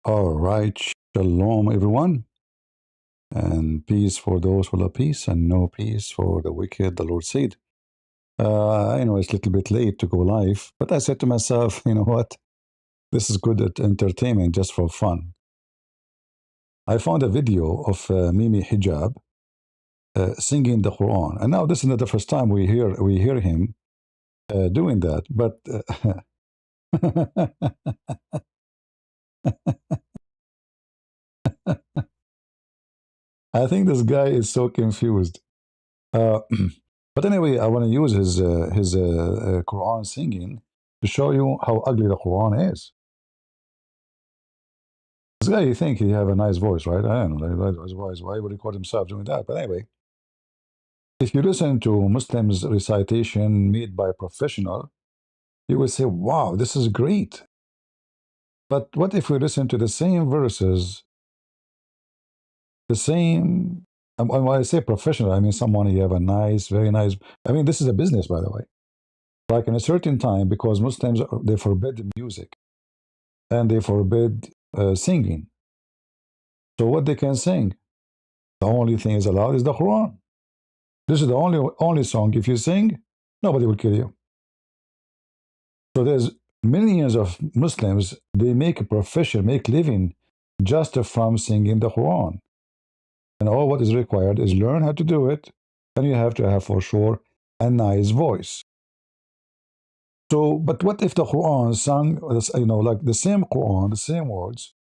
All right, shalom, everyone, and peace for those who love peace, and no peace for the wicked, the Lord said. I know it's a little bit late to go live, but I said to myself, you know what? This is good at entertainment just for fun. I found a video of Mimi Hijab singing the Quran, and now this is not the first time we hear him doing that. But I think this guy is so confused. Uh, but anyway, I want to use his Quran singing to show you how ugly the Quran is. This guy, you think he have a nice voice, right? I don't know. Otherwise, why would he call himself doing that? But anyway, if you listen to Muslims' recitation made by a professional, you will say, "Wow, this is great." But what if we listen to the same verses, the same? And when I say professional, I mean someone who have a nice, very nice. I mean, this is a business, by the way. Like in a certain time, because Muslims they forbid music and they forbid singing. So what they can sing, the only thing is allowed is the Quran. This is the only song. If you sing, nobody will kill you. So there's millions of Muslims. They make a profession, make living just from singing the Quran. And all what is required is learn how to do it, and you have to have for sure a nice voice. So, but what if the Quran sung, like the same Quran, the same words,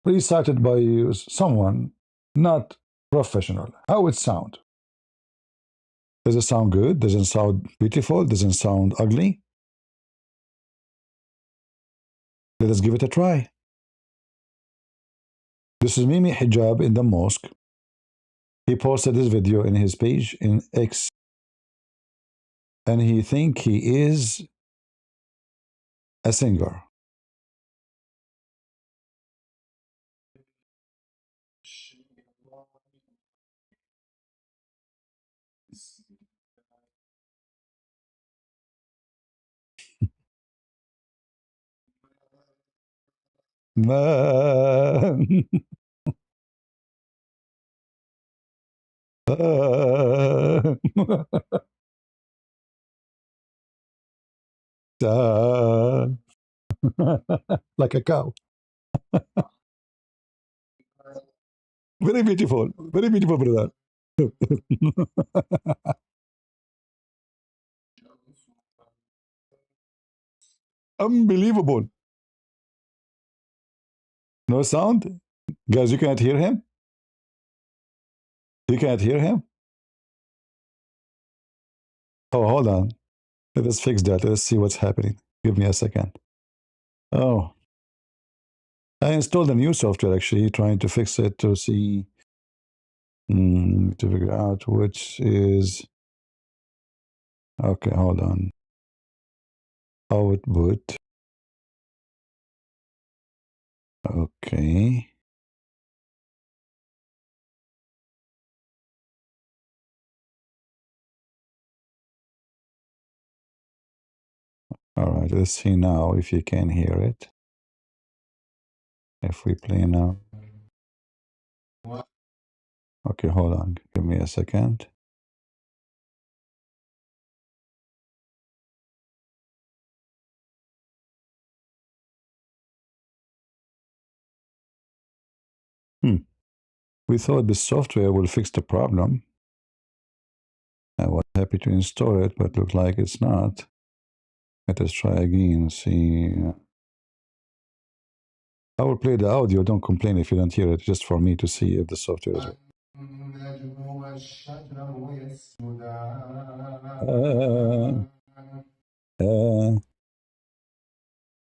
recited by someone not professional? How would it sound? Does it sound good? Does it sound beautiful? Does it sound ugly? Let us give it a try. This is Mimi Hijab in the mosque. He posted this video in his page in X, and he think he is a singer. Man. Like a cow. Very beautiful, brother. Unbelievable. No sound? Guys, you can't hear him? You can't hear him? Oh, hold on. Let us fix that. Let us see what's happening. Give me a second. Oh, I installed a new software actually, trying to fix it to see, to figure out which is. Okay, hold on. Output. Okay. All right, let's see now if you can hear it. If we play now. Okay, hold on. Give me a second. Hmm. We thought the software will fix the problem. I was happy to install it, but looks like it's not. Let us try again. See. I will play the audio. Don't complain if you don't hear it, just for me to see if the software is. Uh,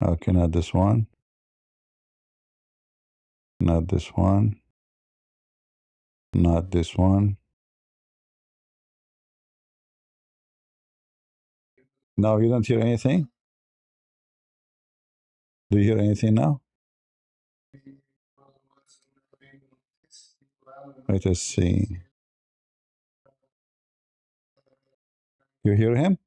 okay, not this one. Not this one. Not this one. Now you don't hear anything? Do you hear anything now? Let us see. You hear him?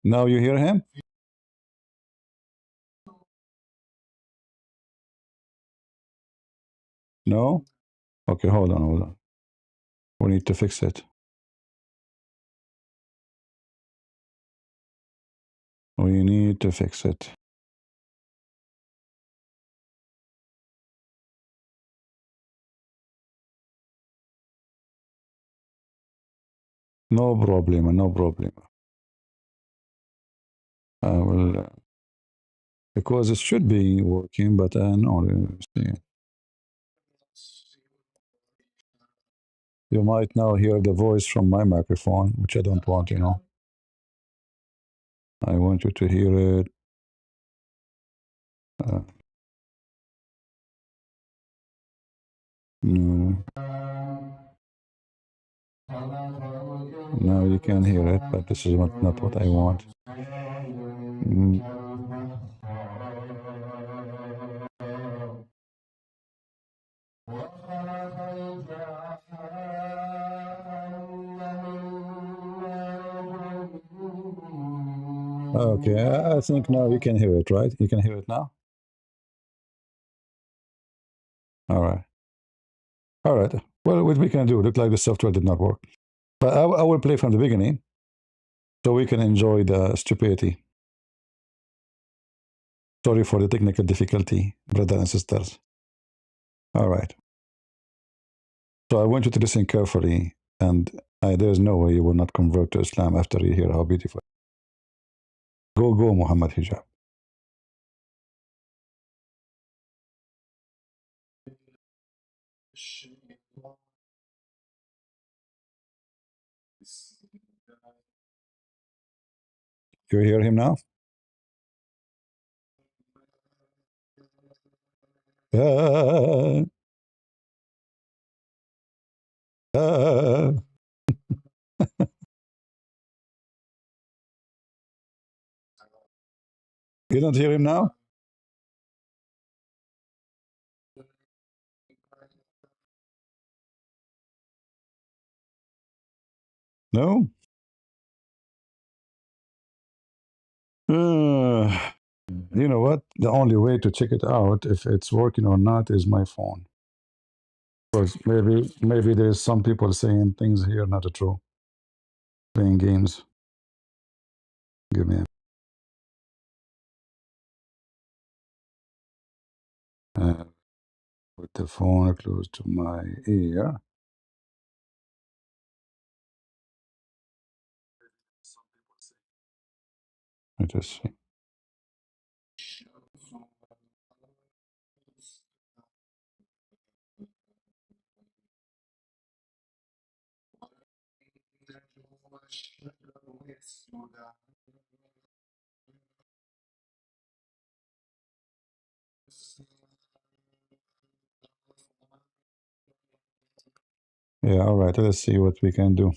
Now you hear him? No? Okay, hold on, hold on. We need to fix it. We need to fix it. No problem, no problem. I will, because it should be working, but no. See. You might now hear the voice from my microphone, which I don't want, you know. I want you to hear it. Uh, no. Now you can hear it, but this is not what I want. Mm. Okay, I think now you can hear it, right? You can hear it now? All right. All right. Well, what we can do, look like the software did not work. But I will play from the beginning so we can enjoy the stupidity. Sorry for the technical difficulty, brothers and sisters. All right. So I want you to listen carefully, and there is no way you will not convert to Islam after you hear how beautiful. Go, go, Muhammad hijab. You hear him now? Ah, ah. You don't hear him now? No? Uh, you know what? The only way to check it out if it's working or not is my phone. Because maybe there's some people saying things here not true. Playing games. Give me put the phone close to my ear. Let us see. Yeah, all right. Let's see what we can do.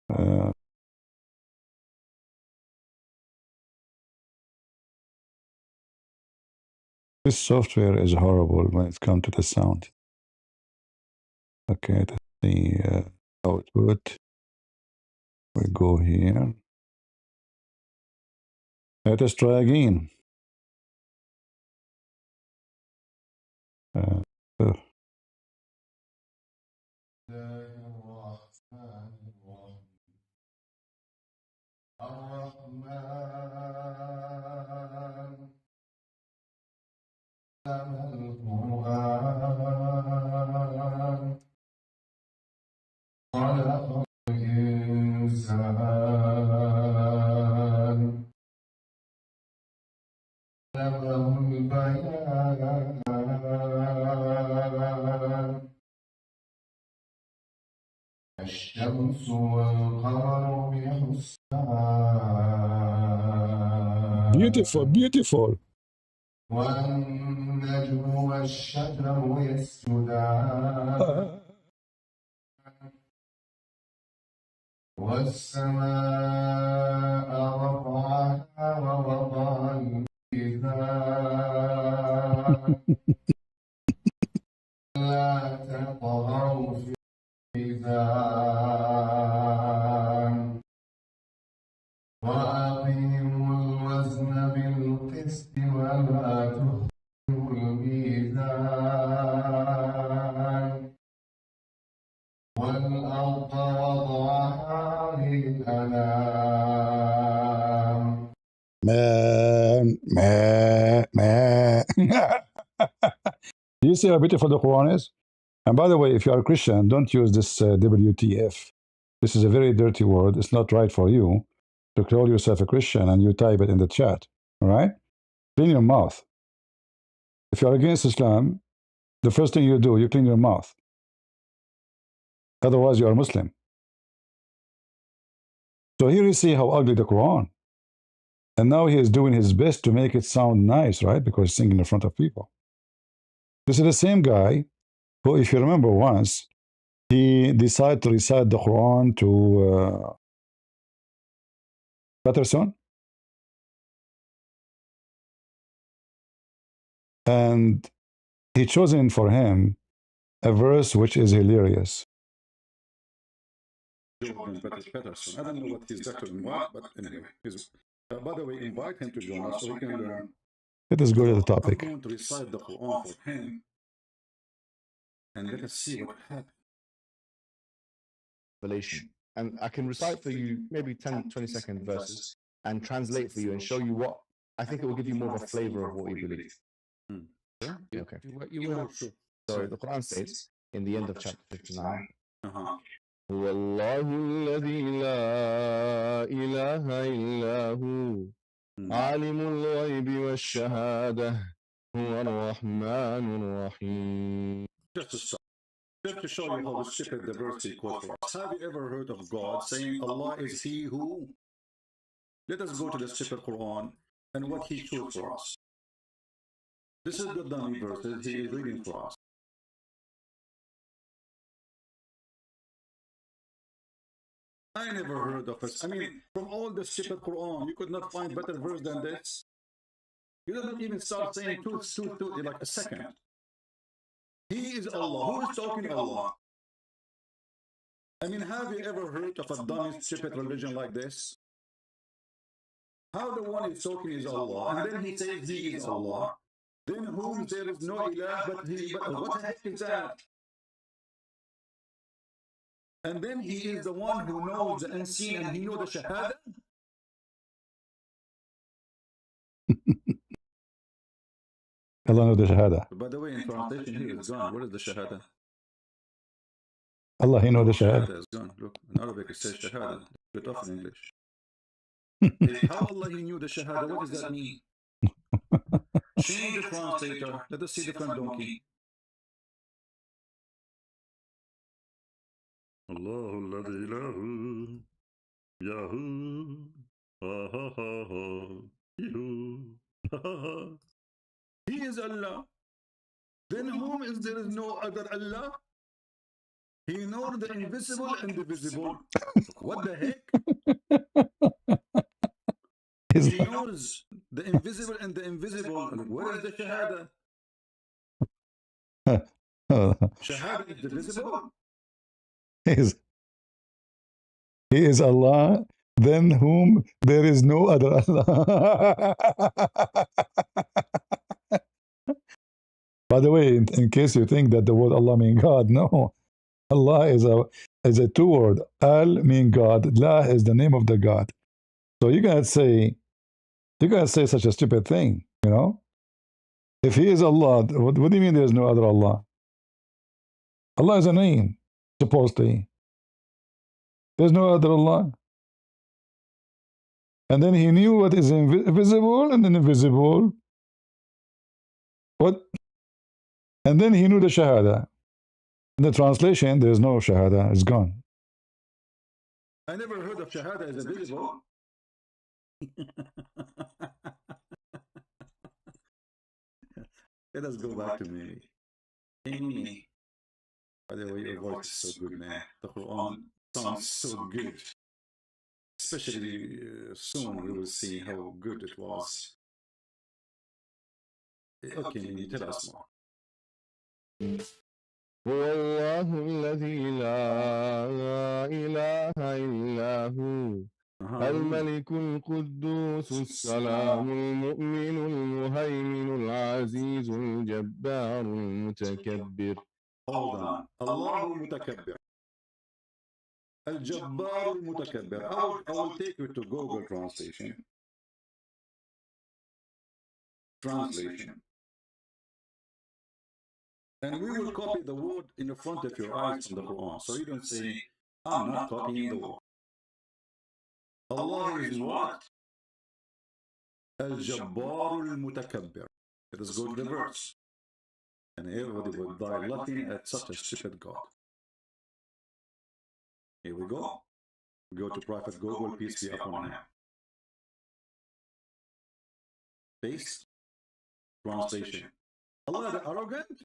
Uh, this software is horrible when it comes to the sound. Okay, let's see. Output. We go here. Let us try again. Uh, uh, خلق الإنسان علمه البيان الشمس والقمر بحسبان Beautiful, beautiful. والنجم والشجر يسجدان والسماء رفعها ووضع الميزان لا تطغوا في الميزان والأرض وضعها للأنام. Man. You see how beautiful the Quran is? And by the way, if you are a Christian, don't use this WTF. This is a very dirty word. It's not right for you to call yourself a Christian and you type it in the chat. All right? Clean your mouth. If you're against Islam, the first thing you do, you clean your mouth. Otherwise, you are Muslim. So here you see how ugly the Quran. And now he is doing his best to make it sound nice, right? Because he's singing in front of people. This is the same guy who, if you remember once, he decided to recite the Quran to Patterson. And he chosen for him a verse which is hilarious. Jordan Patterson. I don't know what he's doctoring what, but anyway, by the way, invite him to join us so we can learn. Let us go to the topic. I'm going to recite the Quran for him, and let us see what happens. Revelation. And I can recite for you maybe 10, 20-second verses and translate for you and show you what I think it will give you more of a flavor of what we believe. Yeah? Okay. You will, sure. So the Quran states in the end of chapter 59, هو الله الذي لا إله إلا هو عالم الغيب والشهادة هو الرحمن الرحيم. Just to start. Just to show you how stupid the verse he quote for us. Have you ever heard of God saying Allah is He who? Let us go to the stupid Quran and what He chose for us. This is the dummy verses He is reading for us. I never heard of this. I mean, from all the stupid Quran, you could not find better verse than this. You did not even start saying two, like a second. He is Allah. Who is talking Allah? I mean, have you ever heard of a dummy, stupid religion like this? How the one is talking is Allah, and then he says He is Allah. Then whom there is no ilah but He. But what the heck is that? And then He is the one who knows the unseen and He knows the shahada. Allah knows the shahada. By the way, in translation here is gone. What is the shahada? Allah, He knows the shahada. Is gone. Look, in Arabic it says shahada. Bit off in English. How Allah He knew the shahada? What does that mean? Change the translator. Let us see the front donkey. الله الذي له يهو ha ha ha ha يهو He is Allah. Then whom is there is no other Allah? He knows the invisible and the visible. What the heck? He knows the invisible and the invisible. Where is the shahada? Shahada is the visible. He is Allah, than whom there is no other Allah. By the way, in case you think that the word Allah means God, no. Allah is a two word. Al means God. La is the name of the God. So you can't say such a stupid thing, you know? If He is Allah, what do you mean there is no other Allah? Allah is a name, supposedly. There's no other Allah. And then He knew what is visible and invisible. What? And then He knew the Shahada. In the translation, there is no Shahada. It's gone. I never heard of Shahada as a visible. Let us go back to me. Amy. By the way, your voice is so good, man. The Quran sounds so good. Especially soon we will see how good it was. Okay, Mimi, tell us more. هو الله الذي لا إله إلا هو الملك القدوس السلام المؤمن المهيمن العزيز الجبار المتكبر. Hold on. الله متكبر. الجبار المتكبر. I will take you to Google translation. And we will copy the word in the front of your eyes from the Quran. So you don't say, I'm not copying the word. Allah is what? Al-Jabbar al-Mutakabbir. Let us go to the verse. And everybody would die laughing at such a stupid God. Here we go. Go to Prophet Google, peace be upon him. Paste. Translation. Allah the arrogant?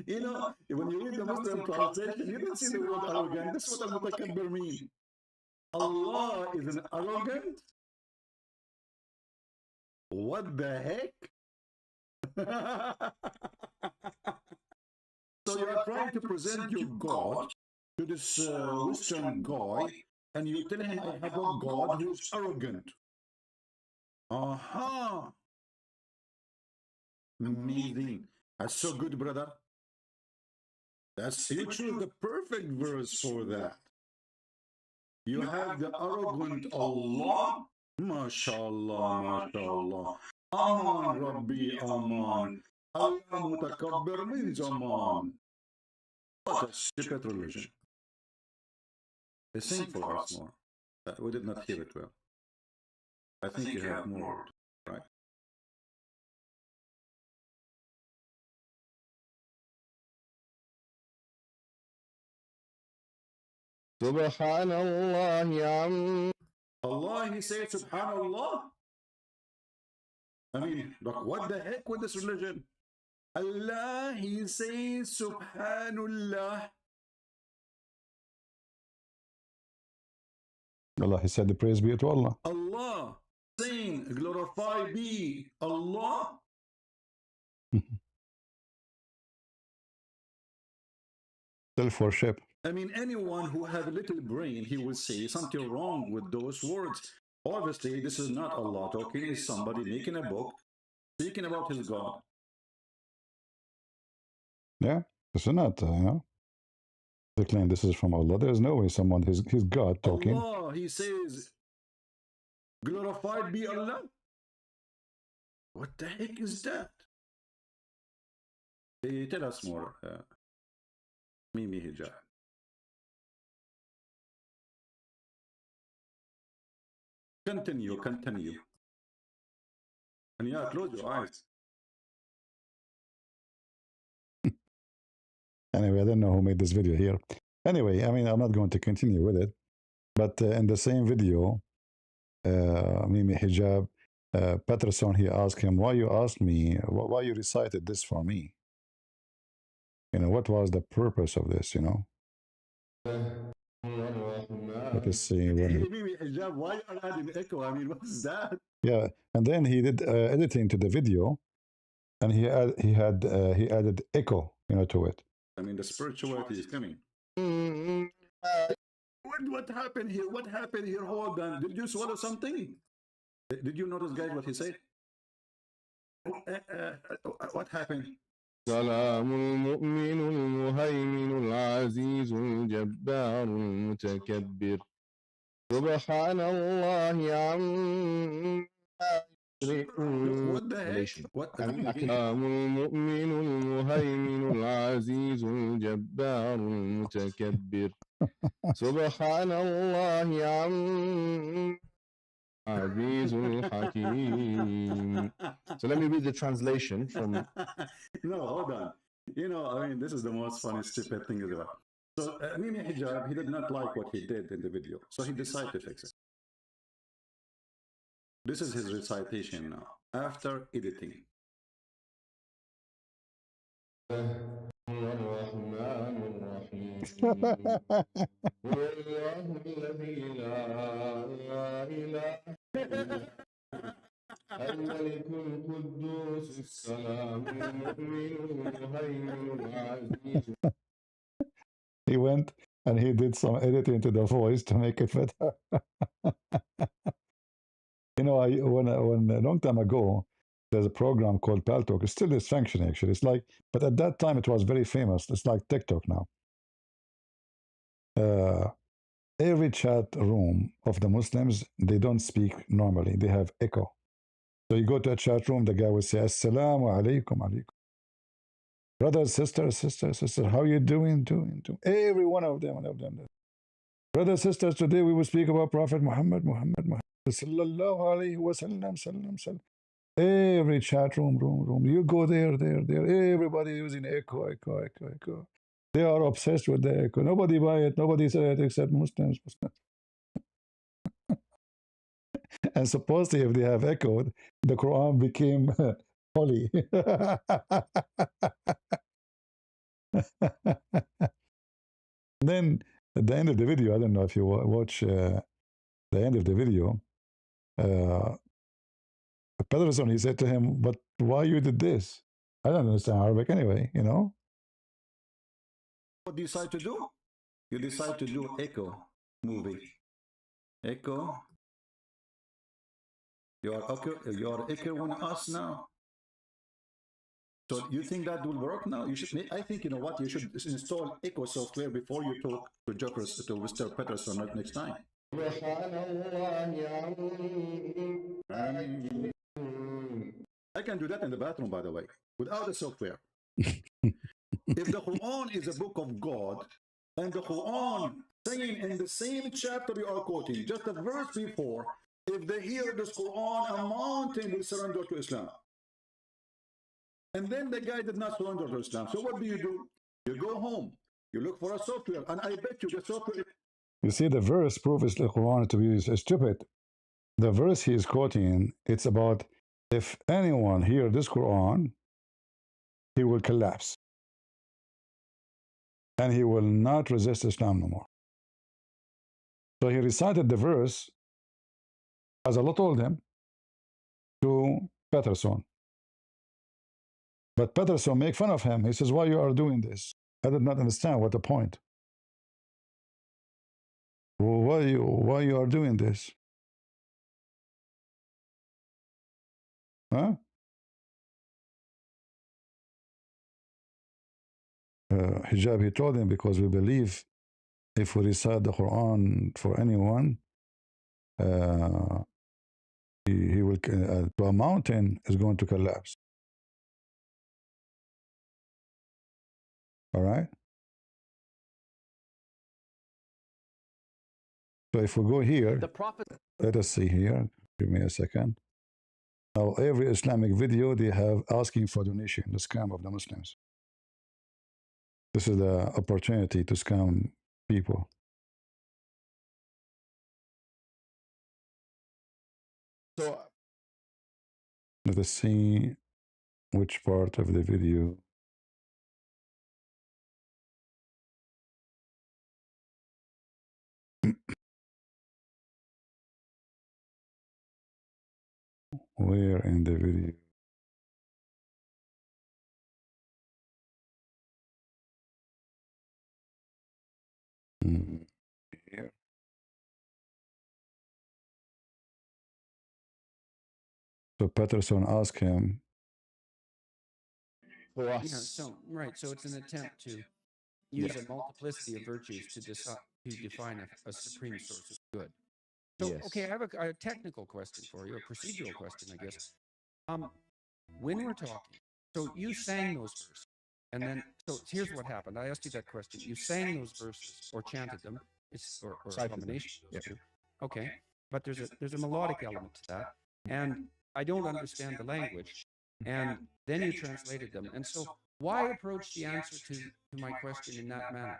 You know, when you read the Muslim translation, you don't see the word arrogant. That's what al-mutakabbir mean. Allah is an arrogant? What the heck? So you are trying to present your God to this Western guy, and you tell him, I have a God who is arrogant. Aha! Amazing. That's so good, brother. You choose the perfect verse for that. You have the arrogant Allah. MashaAllah, MashaAllah. Aman Rabbi Aman. Allah Mutakabbir means Aman. What a stupid religion. Sing for us more. We did not hear it well. I think you have more, right? Subhanallah. Allah, he said Subhanallah. I mean, look, what the heck with this religion? Allah, he says Subhanallah. Allah, he said the praise be to Allah. Allah, saying glorify be Allah. Self-worship. I mean, anyone who have a little brain, he will say something wrong with those words. Obviously, this is not Allah talking, it's somebody making a book, speaking about his God. Yeah, this is not, you know, they claim this is from Allah. There's no way someone, his God talking. Allah, he says, glorified be Allah. What the heck is that? Tell us more, Mimi Hijab. Continue. And yeah, close your eyes. Anyway, I don't know who made this video here. Anyway, I mean, I'm not going to continue with it. But in the same video, Mimi Hijab, Patterson, he asked him, why you asked me, why you recited this for me? You know, what was the purpose of this, you know? Let us see. Mimi Hijab, why are you adding echo? I mean, what is that? Yeah, and then he did editing to the video, and he added echo, you know, to it. I mean, the spirituality is coming. What happened here? What happened here? Hold on. Did you swallow something? Did you notice, guys, what he said? What happened? سلام المؤمن المهيمن العزيز الجبار المتكبر سبحان الله عما يشركون. What the heck? سلام المؤمن المهيمن العزيز الجبار المتكبر سبحان الله عما Azizul Hakim. So let me read the translation from. No, hold on. You know, I mean, this is the most funny, stupid thing ever. So, Mimi Hijab, he did not like what he did in the video, so he decided to fix it. This is his recitation now, after editing. الملك القدوس السلام المؤمن المهيمن العزيز. He went and he did some editing to the voice to make it better. You know, when a long time ago, there's a program called Paltalk. It still is functioning, actually. It's like, but at that time, it was very famous. It's like TikTok now. Uh, every chat room of the Muslims, they don't speak normally. They have echo. So you go to a chat room, the guy will say, Assalamu alaikum, alaikum. Brothers, sisters, how you doing? Doing. Every one of them. Brothers, sisters, today we will speak about Prophet Muhammad, sallallahu alaihi wasallam, sallam. Every chat room. You go there. Everybody using echo. They are obsessed with the echo. Nobody buy it. Nobody say it except Muslims. And supposedly, if they have echoed, the Quran became holy. Then at the end of the video, I don't know if you watch the end of the video, uh, Pedersen, he said to him, but why you did this? I don't understand Arabic anyway, you know? What do you decide to do? You decide to do Echo movie. Echo. You're echoing us now. So you think that will work now? You should. I think, you know what, you should install Echo software before you talk to Jokers, to Mr. Peterson next time. I can do that in the bathroom, by the way, without the software. If the Quran is a book of God, and the Quran saying in the same chapter you are quoting, just a verse before, if they hear this Quran, a mountain will surrender to Islam. And then the guy did not surrender to Islam. So what do? You go home, you look for a software, and I bet you the software. You see, the verse proves the Quran to be stupid. The verse he is quoting, it's about if anyone hear this Quran, he will collapse. And he will not resist Islam no more. So he recited the verse as Allah told him to Peterson. But Peterson make fun of him. He says, why you are doing this? I did not understand what the point. Why you are doing this? Huh? Hijab, he told him, because we believe if we recite the Quran for anyone, he will, to a mountain is going to collapse. All right? So if we go here, The Prophet. let us see here. Give me a second. Now, every Islamic video, they have asking for donation, the scam of the Muslims. This is the opportunity to scam people. So Let us see which part of the video. Where in the video? Here. So Peterson asked him, for us, so it's an attempt to use a multiplicity of virtues to define a supreme source of good. So, Yes. okay, I have a technical question for you, a procedural question, I guess. When we're talking, so you sang those verses, and then, so here's what happened. I asked you that question. You sang those verses or chanted them, or a combination of those two. Okay, but there's a melodic element to that, and I don't understand the language, and then you translated them. And so why approach the answer to my question in that manner?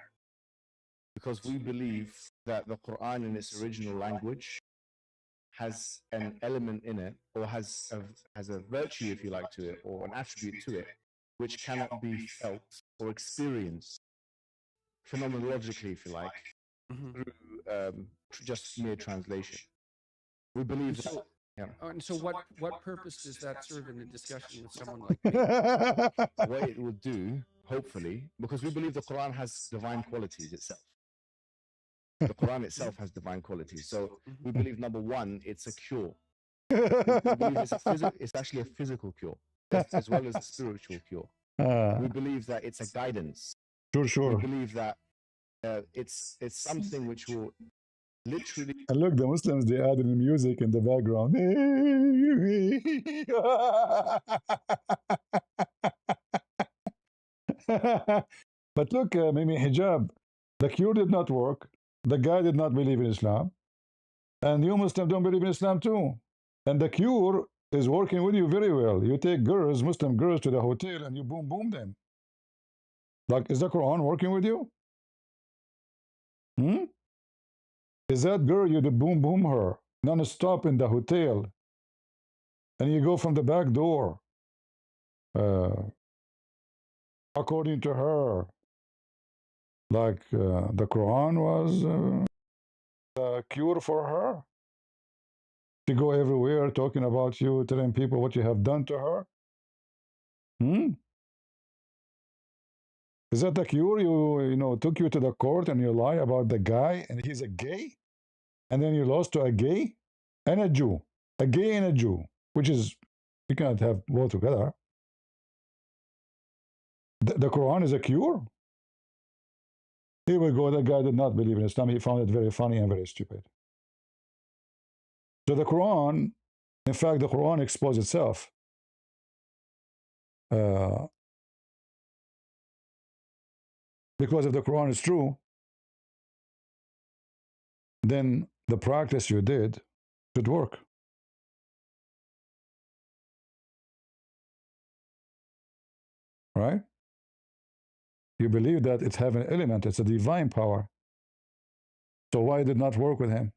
Because we believe that the Quran in its original language has an element in it, or has a virtue, if you like, to it, or an attribute to it, which cannot be felt or experienced phenomenologically, if you like, through just mere translation. We believe that. So, and so what purpose does that serve in a discussion with someone like me? What it will do, hopefully, because we believe the Quran has divine qualities itself. The Quran itself has divine qualities. So we believe, number one, it's a cure. We believe it's actually a physical cure as well as a spiritual cure. We believe that it's a guidance. Sure, We sure. believe that it's something which will literally. And look, the Muslims, they added the music in the background. But look, maybe hijab, the cure did not work. The guy did not believe in Islam. And you Muslims don't believe in Islam too. And the cure is working with you very well. You take girls, Muslim girls, to the hotel and you boom, boom them. Like, is the Quran working with you? Hmm? Is that girl you boom, boom her non-stop in the hotel and you go from the back door? According to her, like the Quran was a cure for her to go everywhere talking about you, telling people what you have done to her. Hmm? Is that the cure? You took you to the court and you lie about the guy and he's a gay, and then you lost to a gay and a Jew, a gay and a Jew, which is you cannot have both together. The Quran is a cure. Here we go. The guy did not believe in Islam. He found it very funny and very stupid. So the Quran, in fact, the Quran exposed itself. Because if the Quran is true, then the practice you did should work. Right? You believe that it's have an element, it's a divine power. So why did it not work with him?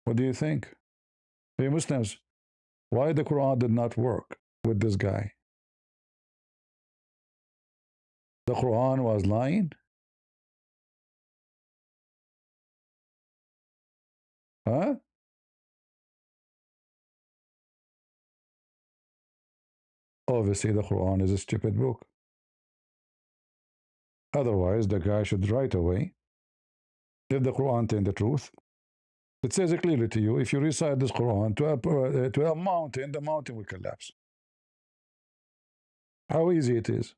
What do you think? Hey Muslims, why the Quran did not work with this guy? The Quran was lying? Huh? Obviously, the Quran is a stupid book. Otherwise, the guy should right away, if the Quran tell the truth, it says it clearly to you, if you recite this Quran to a mountain, the mountain will collapse. How easy it is.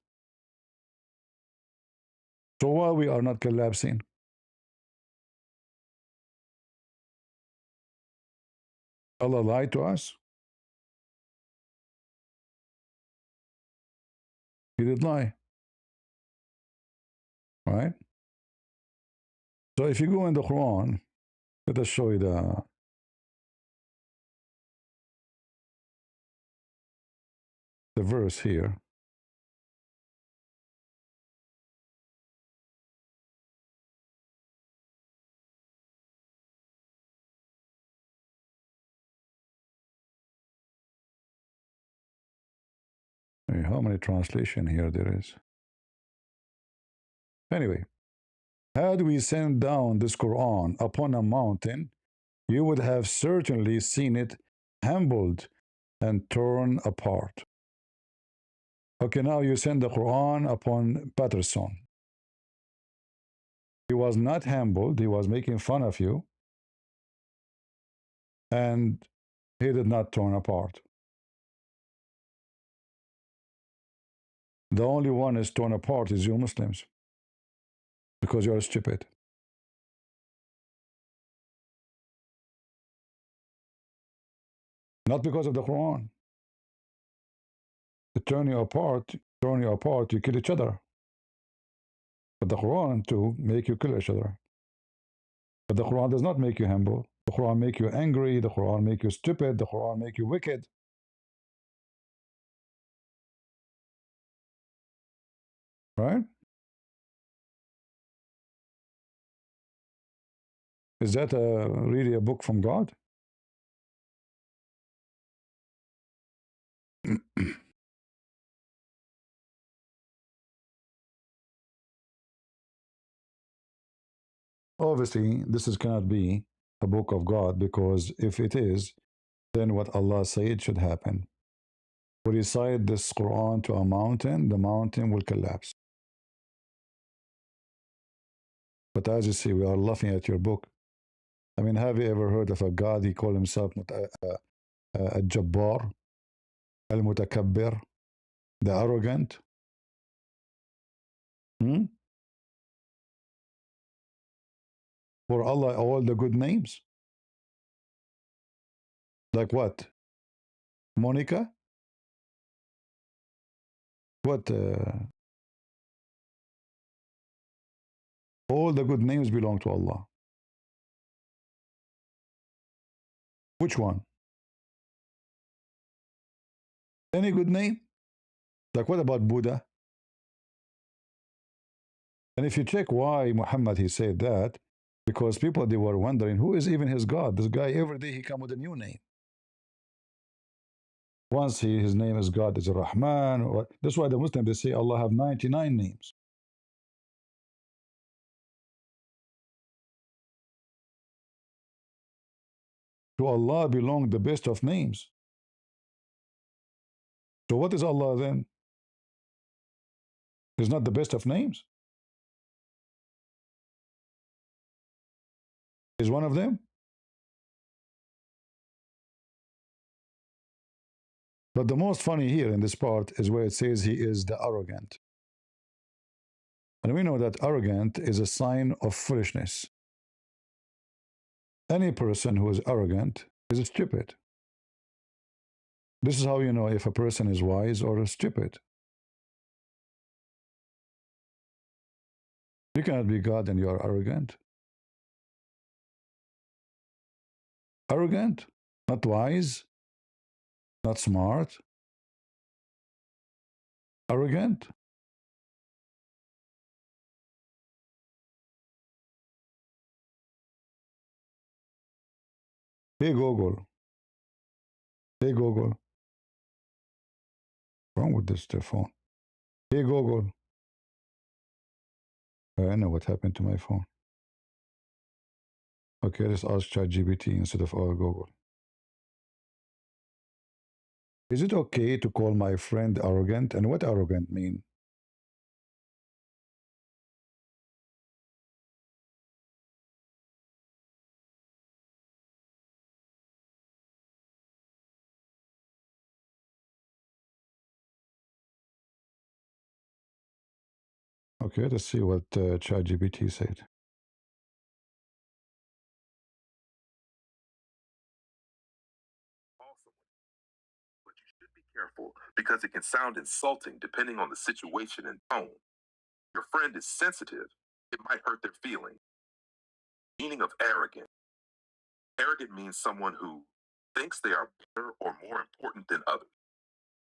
So why we are not collapsing? Allah lied to us? He did lie. Right? So if you go in the Quran, let us show you the verse here. Hey, how many translation here there is? Anyway, had we sent down this Quran upon a mountain, you would have certainly seen it humbled and torn apart. Okay, now you send the Quran upon Patterson. He was not humbled, he was making fun of you, and he did not torn apart. The only one is torn apart is you Muslims, because you are stupid. Not because of the Quran. To turn you apart, you kill each other. But the Quran to make you kill each other. But the Quran does not make you humble. The Quran make you angry. The Quran make you stupid. The Quran make you wicked. Right? Is that really a book from God? Obviously, cannot be a book of God, because if it is, then what Allah said should happen. We recite this Quran to a mountain, the mountain will collapse. But as you see, we are laughing at your book. I mean, have you ever heard of a God? He called himself a Jabbar, al Mutakabbir, the arrogant. Hmm? For Allah, all the good names. Like what? Monica? What? All the good names belong to Allah. Which one? Any good name? Like what about Buddha? And if you check why Muhammad he said that, because people they were wondering who is even his God. This guy every day he come with a new name. Once his name is God is Rahman. Or, that's why the Muslims they say Allah have 99 names. To Allah belong the best of names. So what is Allah then? Is not the best of names? Is one of them? But the most funny here in this part is where it says he is the arrogant. And we know that arrogant is a sign of foolishness. Any person who is arrogant is stupid. This is how you know if a person is wise or stupid. You cannot be God and you are arrogant. Arrogant, not wise, not smart. Arrogant. Hey Google. Hey Google. What's wrong with this phone? Hey Google. I know what happened to my phone. Okay, let's ask ChatGPT instead of our Google. Is it okay to call my friend arrogant? And what arrogant mean? Okay, let's see what ChatGPT said. But you should be careful because it can sound insulting depending on the situation and tone. Your friend is sensitive, it might hurt their feelings. Meaning of arrogant. Arrogant means someone who thinks they are better or more important than others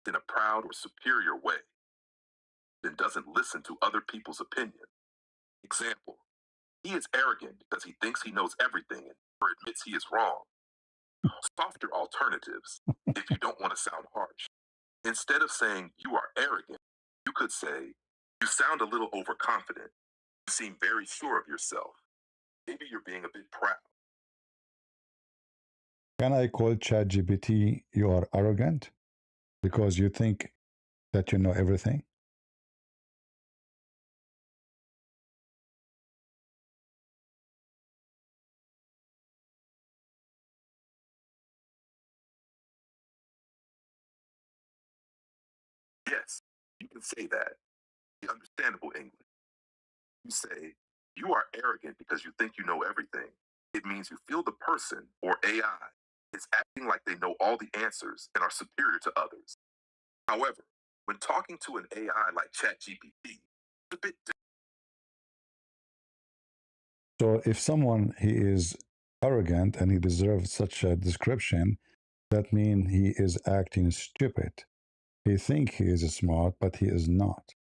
in a proud or superior way, then doesn't listen to other people's opinion. Example, he is arrogant because he thinks he knows everything and never admits he is wrong. Softer alternatives, if you don't want to sound harsh. Instead of saying you are arrogant, you could say, you sound a little overconfident. You seem very sure of yourself. Maybe you're being a bit proud. Can I call ChatGPT you are arrogant because you think that you know everything? Yes, you can say that. The understandable English. You say, you are arrogant because you think you know everything. It means you feel the person, or AI, is acting like they know all the answers and are superior to others. However, when talking to an AI like ChatGPT, it's a bit different. So if someone he is arrogant and he deserves such a description, that means he is acting stupid. He think he is smart, but he is not.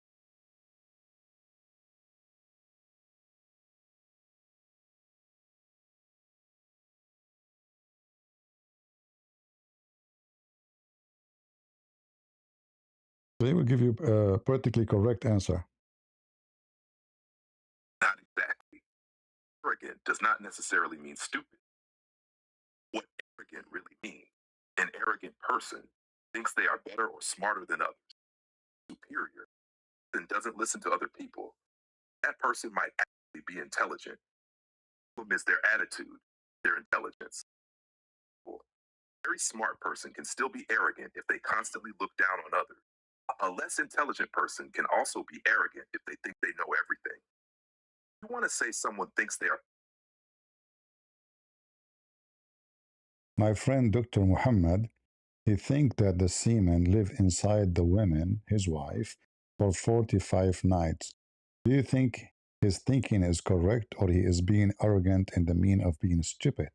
They will give you a politically correct answer. Not exactly. Arrogant does not necessarily mean stupid. What arrogant really means, an arrogant person thinks they are better or smarter than others, superior, then doesn't listen to other people. That person might actually be intelligent. The problem is their attitude, their intelligence. A very smart person can still be arrogant if they constantly look down on others. A less intelligent person can also be arrogant if they think they know everything. You want to say someone thinks they are. My friend Dr. Muhammad, he think that the semen live inside the woman, his wife, for 45 nights. Do you think his thinking is correct or he is being arrogant in the mean of being stupid?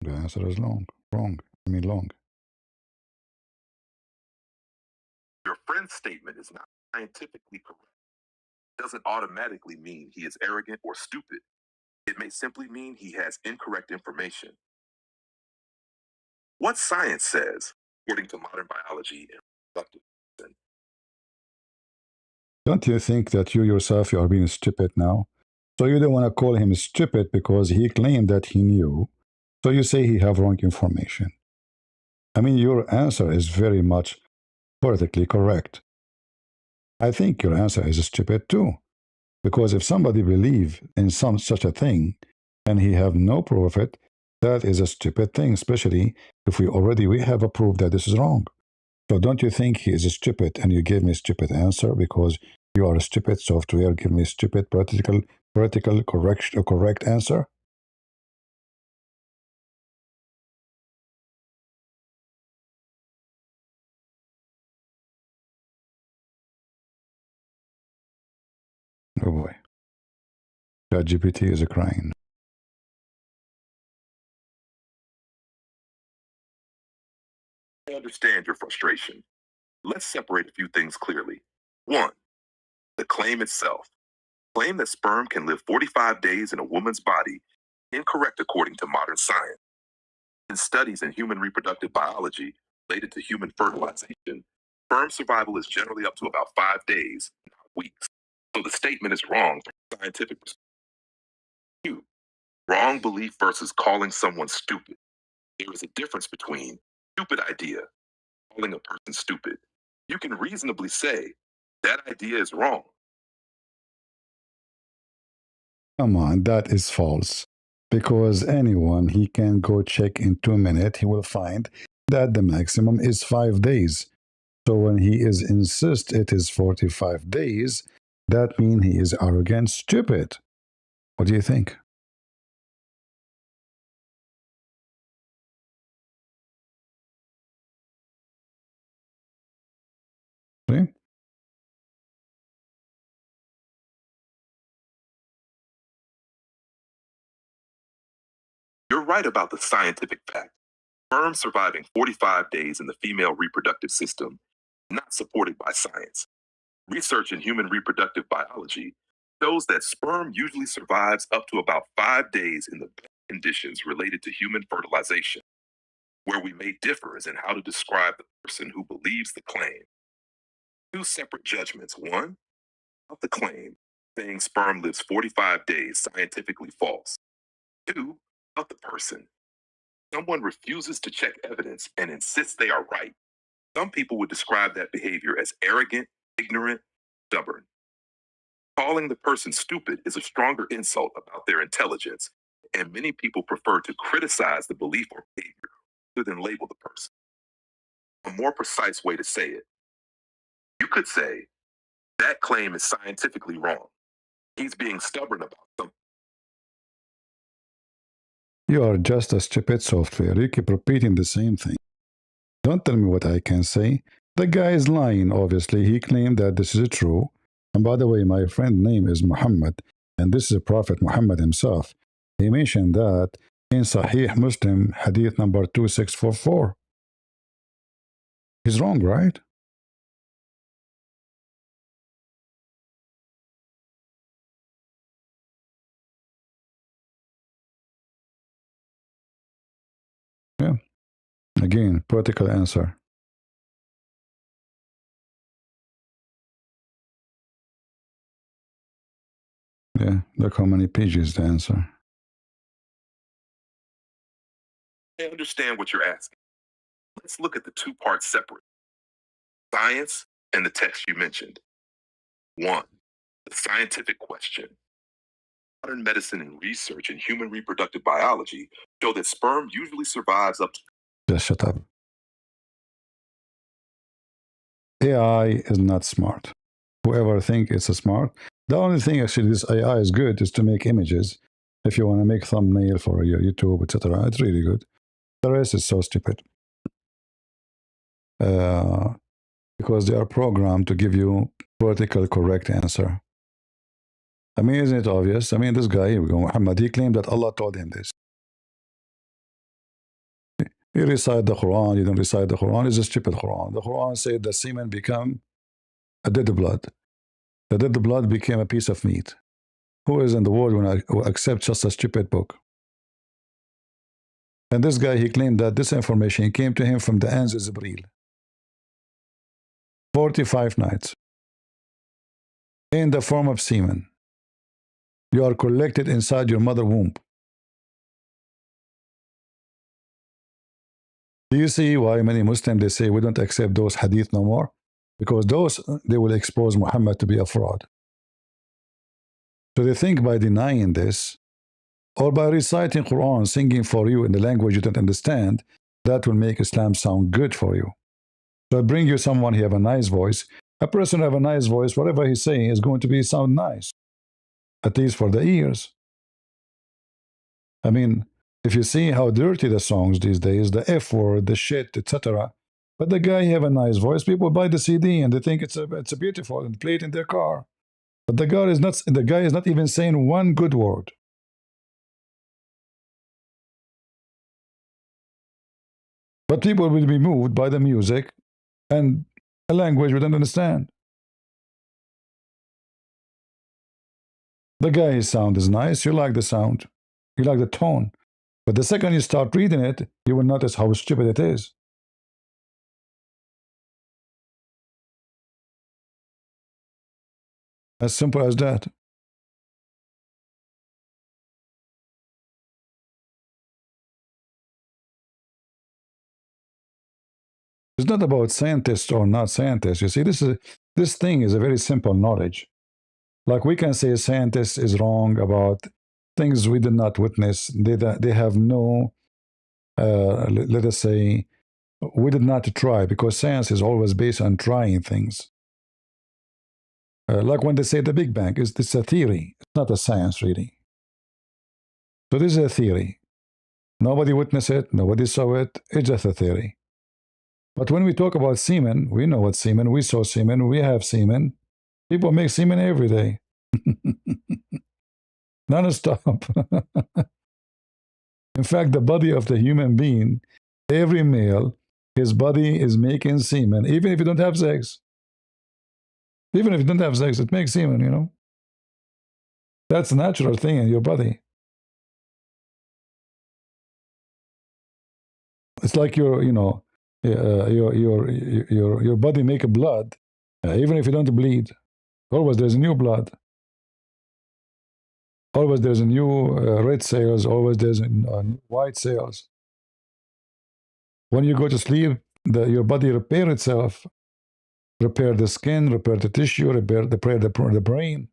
The answer is long. Wrong. I mean long. Your friend's statement is not scientifically correct. It doesn't automatically mean he is arrogant or stupid. It may simply mean he has incorrect information. What science says, according to modern biology and reproductive medicine. Don't you think that you yourself you are being stupid now? So you don't want to call him stupid because he claimed that he knew. So you say he have wrong information. I mean, your answer is very much politically correct. I think your answer is stupid too. Because if somebody believe in some such a thing and he have no proof of it, that is a stupid thing, especially if we have a proof that this is wrong. So don't you think he is stupid and you gave me a stupid answer because you are a stupid software, give me a stupid political correct answer? Oh boy. ChatGPT is a crying. I understand your frustration. Let's separate a few things clearly. One, the claim itself. Claim that sperm can live 45 days in a woman's body, incorrect according to modern science. In studies in human reproductive biology related to human fertilization, sperm survival is generally up to about 5 days, not weeks. So the statement is wrong from a scientific perspective. Two, wrong belief versus calling someone stupid. There is a difference between stupid idea, calling a person stupid. You can reasonably say that idea is wrong. Come on, that is false. Because anyone he can go check in 2 minutes, he will find that the maximum is 5 days. So when he is insist it is 45 days, that means he is arrogant, stupid. What do you think? See? You're right about the scientific fact. Sperm surviving 45 days in the female reproductive system, not supported by science. Research in human reproductive biology shows that sperm usually survives up to about 5 days in the best conditions related to human fertilization. Where we may differ is in how to describe the person who believes the claim. Two separate judgments. One, about the claim, saying sperm lives 45 days, scientifically false. Two, about the person. Someone refuses to check evidence and insists they are right. Some people would describe that behavior as arrogant, ignorant, stubborn. Calling the person stupid is a stronger insult about their intelligence, and many people prefer to criticize the belief or behavior rather than label the person. A more precise way to say it, you could say, that claim is scientifically wrong. He's being stubborn about something. You are just a stupid software. You keep repeating the same thing. Don't tell me what I can say. The guy is lying, obviously. He claimed that this is true. And by the way, my friend name is Muhammad, and this is Prophet Muhammad himself. He mentioned that in Sahih Muslim, hadith number 2644. He's wrong, right? Yeah. Again, political answer. Yeah, look how many pages the answer. I understand what you're asking. Let's look at the two parts separate: science and the text you mentioned. One, the scientific question. Modern medicine and research in human reproductive biology show that sperm usually survives up to. Just shut up. AI is not smart. Whoever think it's a smart, the only thing actually this AI is good is to make images. If you want to make thumbnail for your YouTube, etc., it's really good. The rest is so stupid. Because they are programmed to give you political correct answer. I mean, isn't it obvious? I mean, this guy, here we go, Muhammad, he claimed that Allah told him this. He recite the Quran, he didn't recite the Quran, it's a stupid Quran. The Quran said that semen become a dead blood. The dead blood became a piece of meat. Who is in the world who accepts just a stupid book? And this guy, he claimed that this information came to him from the angel Jibreel. 45 nights. In the form of semen. You are collected inside your mother womb. Do you see why many Muslims, they say we don't accept those hadith no more? Because those, they will expose Muhammad to be a fraud. So they think by denying this, or by reciting Quran, singing for you in the language you don't understand, that will make Islam sound good for you. So I bring you someone, he have a nice voice. A person who have a nice voice, whatever he's saying is going to be sound nice, at least for the ears. I mean, if you see how dirty the songs these days, the F word, the shit, etc. But the guy have a nice voice. People buy the CD and they think it's a beautiful and play it in their car. But the guy is not even saying one good word. But people will be moved by the music and a language we don't understand. The guy's sound is nice. You like the sound. You like the tone. But the second you start reading it, you will notice how stupid it is. As simple as that. It's not about scientists or not scientists. You see, this thing is a very simple knowledge. Like we can say a scientist is wrong about things we did not witness. They have no, let us say, we did not try, because science is always based on trying things. Like when they say the Big Bang, it's a theory. It's not a science, really. So this is a theory. Nobody witnessed it. Nobody saw it. It's just a theory. But when we talk about semen, we know what semen. We saw semen. We have semen. People make semen every day. Non-stop. In fact, the body of the human being, every male, his body is making semen, even if you don't have sex. Even if you don't have sex, it makes semen, you know. That's a natural thing in your body. It's like your body make blood, even if you don't bleed. Always there's new blood. Always there's a new red cells. Always there's white cells. When you go to sleep, your body repair itself, repair the skin, repair the tissue, repair the brain.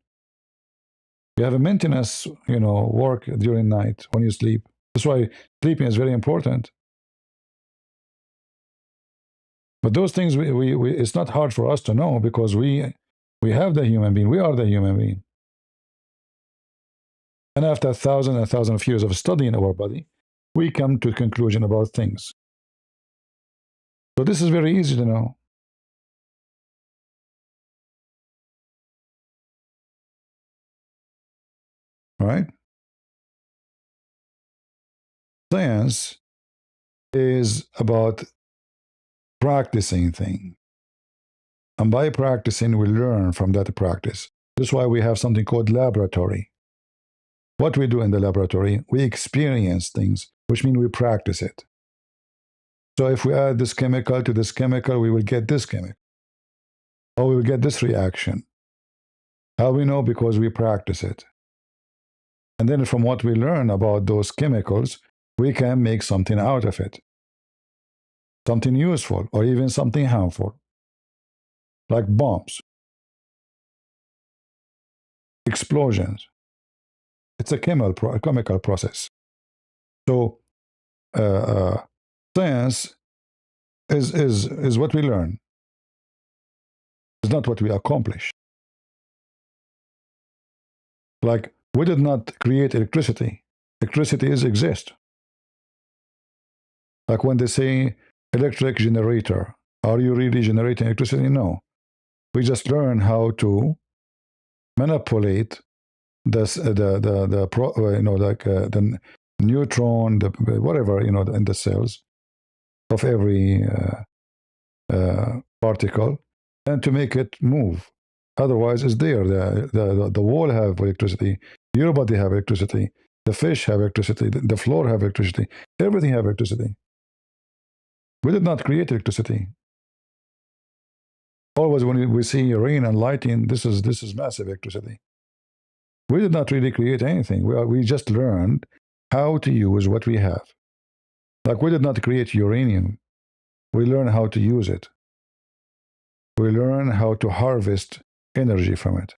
You have a maintenance, work during night when you sleep. That's why sleeping is very important. But those things, it's not hard for us to know, because we have the human being. We are the human being. And after thousands and thousands of years of studying our body, we come to a conclusion about things. So this is very easy to know. Right? Science is about practicing things. And by practicing, we learn from that practice. That's why we have something called laboratory. What we do in the laboratory, we experience things, which means we practice it. So if we add this chemical to this chemical, we will get this chemical. Or we will get this reaction. How we know? Because we practice it. And then from what we learn about those chemicals, we can make something out of it. Something useful or even something harmful. Like bombs. Explosions. It's a chemical process. So science is what we learn. It's not what we accomplish. Like, we did not create electricity. Electricity exists. Like when they say electric generator, are you really generating electricity? No. We just learn how to manipulate this, the neutron, the whatever, in the cells of every particle, and to make it move. Otherwise, it's there. The wall have electricity. Your body have electricity. The fish have electricity. The floor have electricity. Everything have electricity. We did not create electricity. Always when we see rain and lighting, this is massive electricity. We did not really create anything. We just learned how to use what we have. Like, we did not create uranium. We learn how to use it. We learn how to harvest energy from it.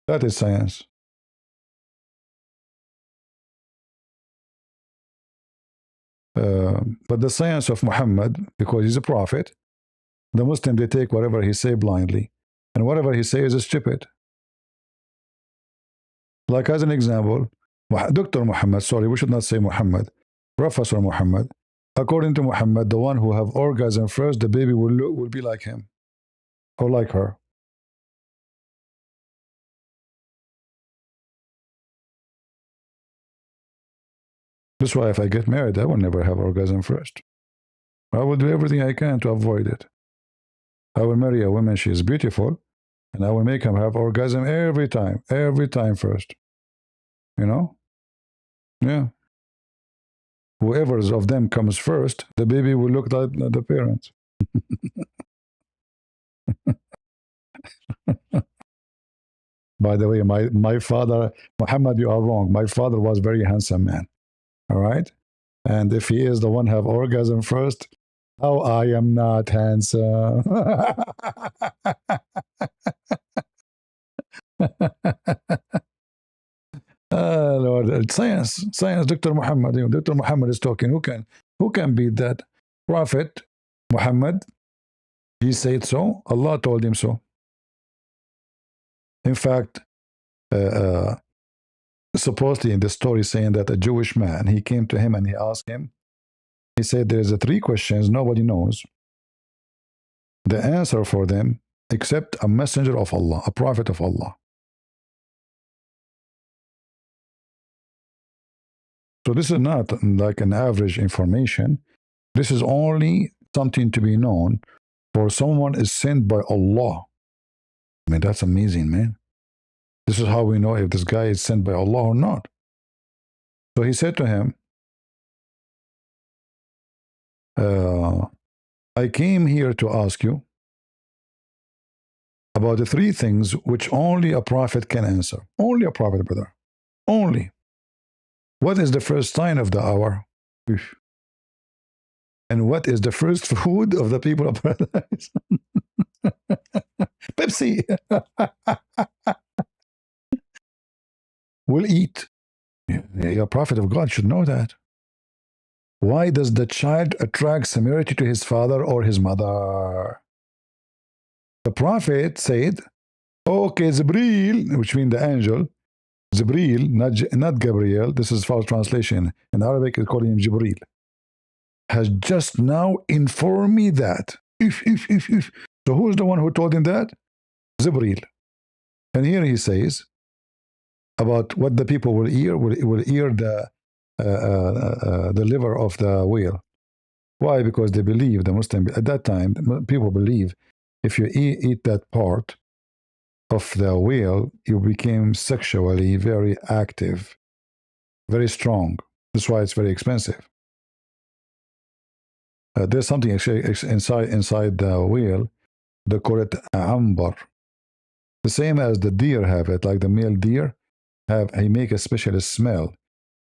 That is science. But the science of Muhammad, because he's a prophet, the Muslim, they take whatever he say blindly. And whatever he says is stupid. Like, as an example, Dr. Muhammad, sorry, we should not say Muhammad, Professor Muhammad, according to Muhammad, the one who have orgasm first, the baby will be like him or like her. That's why if I get married, I will never have orgasm first. I will do everything I can to avoid it. I will marry a woman, she is beautiful, and I will make him have orgasm every time first. You know? Yeah. Whoever of them comes first, the baby will look like the parents. By the way, my father, Muhammad, you are wrong. My father was very handsome man. All right? And if he is the one have orgasm first, oh, I am not handsome. Lord, science, Dr. Muhammad. Dr. Muhammad is talking. Who can beat that? Prophet Muhammad, he said so. Allah told him so. In fact, supposedly in the story saying that a Jewish man, he came to him and he asked him, he said, there's 3 questions nobody knows the answer for them except a messenger of Allah, a prophet of Allah. So this is not like an average information. This is only something to be known for someone is sent by Allah. I mean, that's amazing, man. This is how we know if this guy is sent by Allah or not. So he said to him, I came here to ask you about the 3 things which only a prophet can answer. Only a prophet, brother. Only. What is the first sign of the hour? And what is the first food of the people of paradise? Pepsi. Will eat. A prophet of God should know that. Why does the child attract similarity to his father or his mother? The prophet said, okay, Jibreel, which means the angel, Jibreel, not Gabriel, this is false translation. In Arabic, it's calling him Jibreel, has just now informed me that. If. So who's the one who told him that? Jibreel. And here he says about what the people will eat the liver of the whale. Why? Because they believe, the Muslim, at that time, people believe if you eat that part of the whale, you became sexually very active, very strong. That's why it's very expensive. There's something actually inside the whale. They call it amber. The same as the deer have it, like the male deer. he make a special smell.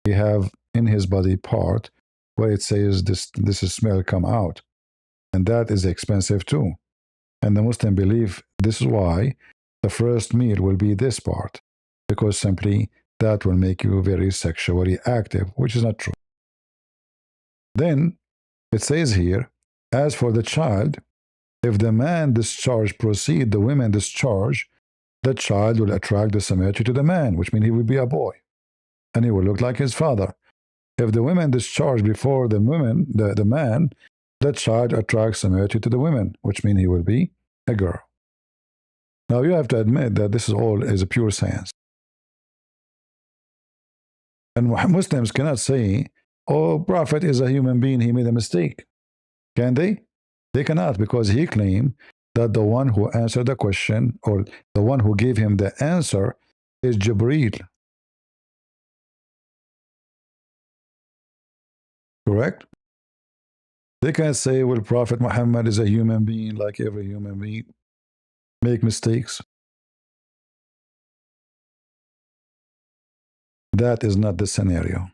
He have in his body part where it says this smell come out, and that is expensive too. And the Muslim believe this is why the first meal will be this part, because simply that will make you very sexually active, which is not true. Then it says here, as for the child, if the man discharge proceed, the women discharge, the child will attract the symmetry to the man, which means he will be a boy, and he will look like his father. If the women discharge before the man, the child attracts symmetry to the women, which means he will be a girl. Now you have to admit that this is all is a pure science. And Muslims cannot say, oh, Prophet is a human being, he made a mistake. Can they? They cannot, because he claimed that the one who answered the question or the one who gave him the answer is Jibreel. Correct? They can say, well, Prophet Muhammad is a human being like every human being, make mistakes. That is not the scenario.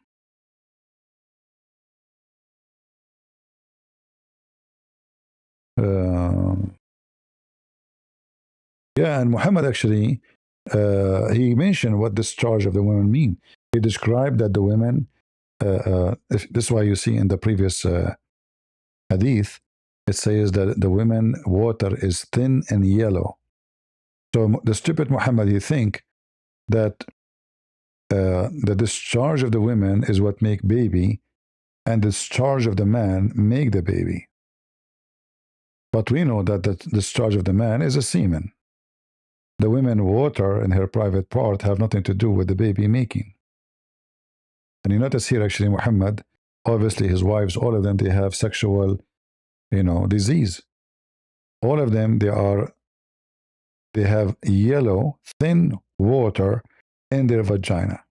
Yeah, and Muhammad actually, he mentioned what discharge of the women mean. He described that the women, this is why you see in the previous hadith, it says that the women water is thin and yellow. So the stupid Muhammad, he think that the discharge of the women is what make baby, and the discharge of the man make the baby. But we know that the discharge of the man is a semen. The women water in her private part have nothing to do with the baby making. And you notice here actually Muhammad, obviously his wives, all of them, they have sexual, disease. All of them, they have yellow, thin water in their vagina.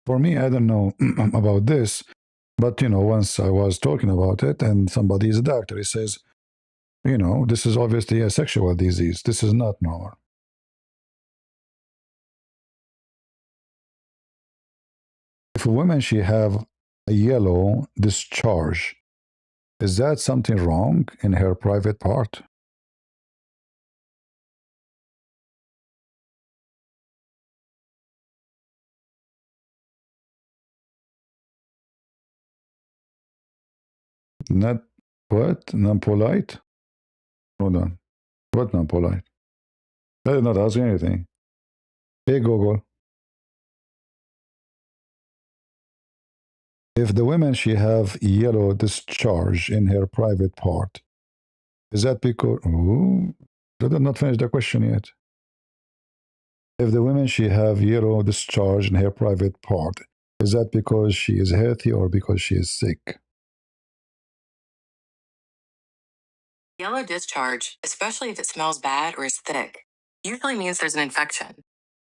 For me, I don't know about this, but once I was talking about it, and somebody is a doctor, he says, this is obviously a sexual disease. This is not normal. If a woman, she have a yellow discharge, is that something wrong in her private part? Not what? Non-polite? Hold on. What non-polite? I did not ask anything. Hey, Google. If the woman, she have yellow discharge in her private part, is that because... Ooh, I did not finish the question yet. If the woman, she have yellow discharge in her private part, is that because she is healthy or because she is sick? Yellow discharge, especially if it smells bad or is thick, usually means there's an infection,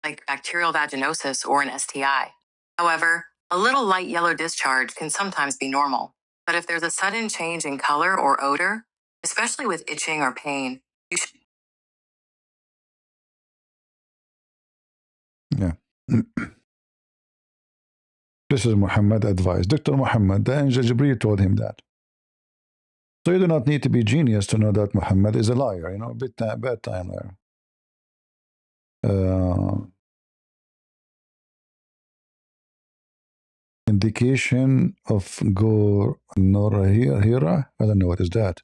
like bacterial vaginosis or an STI. However, a little light yellow discharge can sometimes be normal. But if there's a sudden change in color or odor, especially with itching or pain, you should... Yeah. This is Muhammad advice. Dr. Muhammad, the angel Jibreel told him that. So you do not need to be genius to know that Muhammad is a liar, bad time liar. Indication of Gor Norahira? I don't know what is that.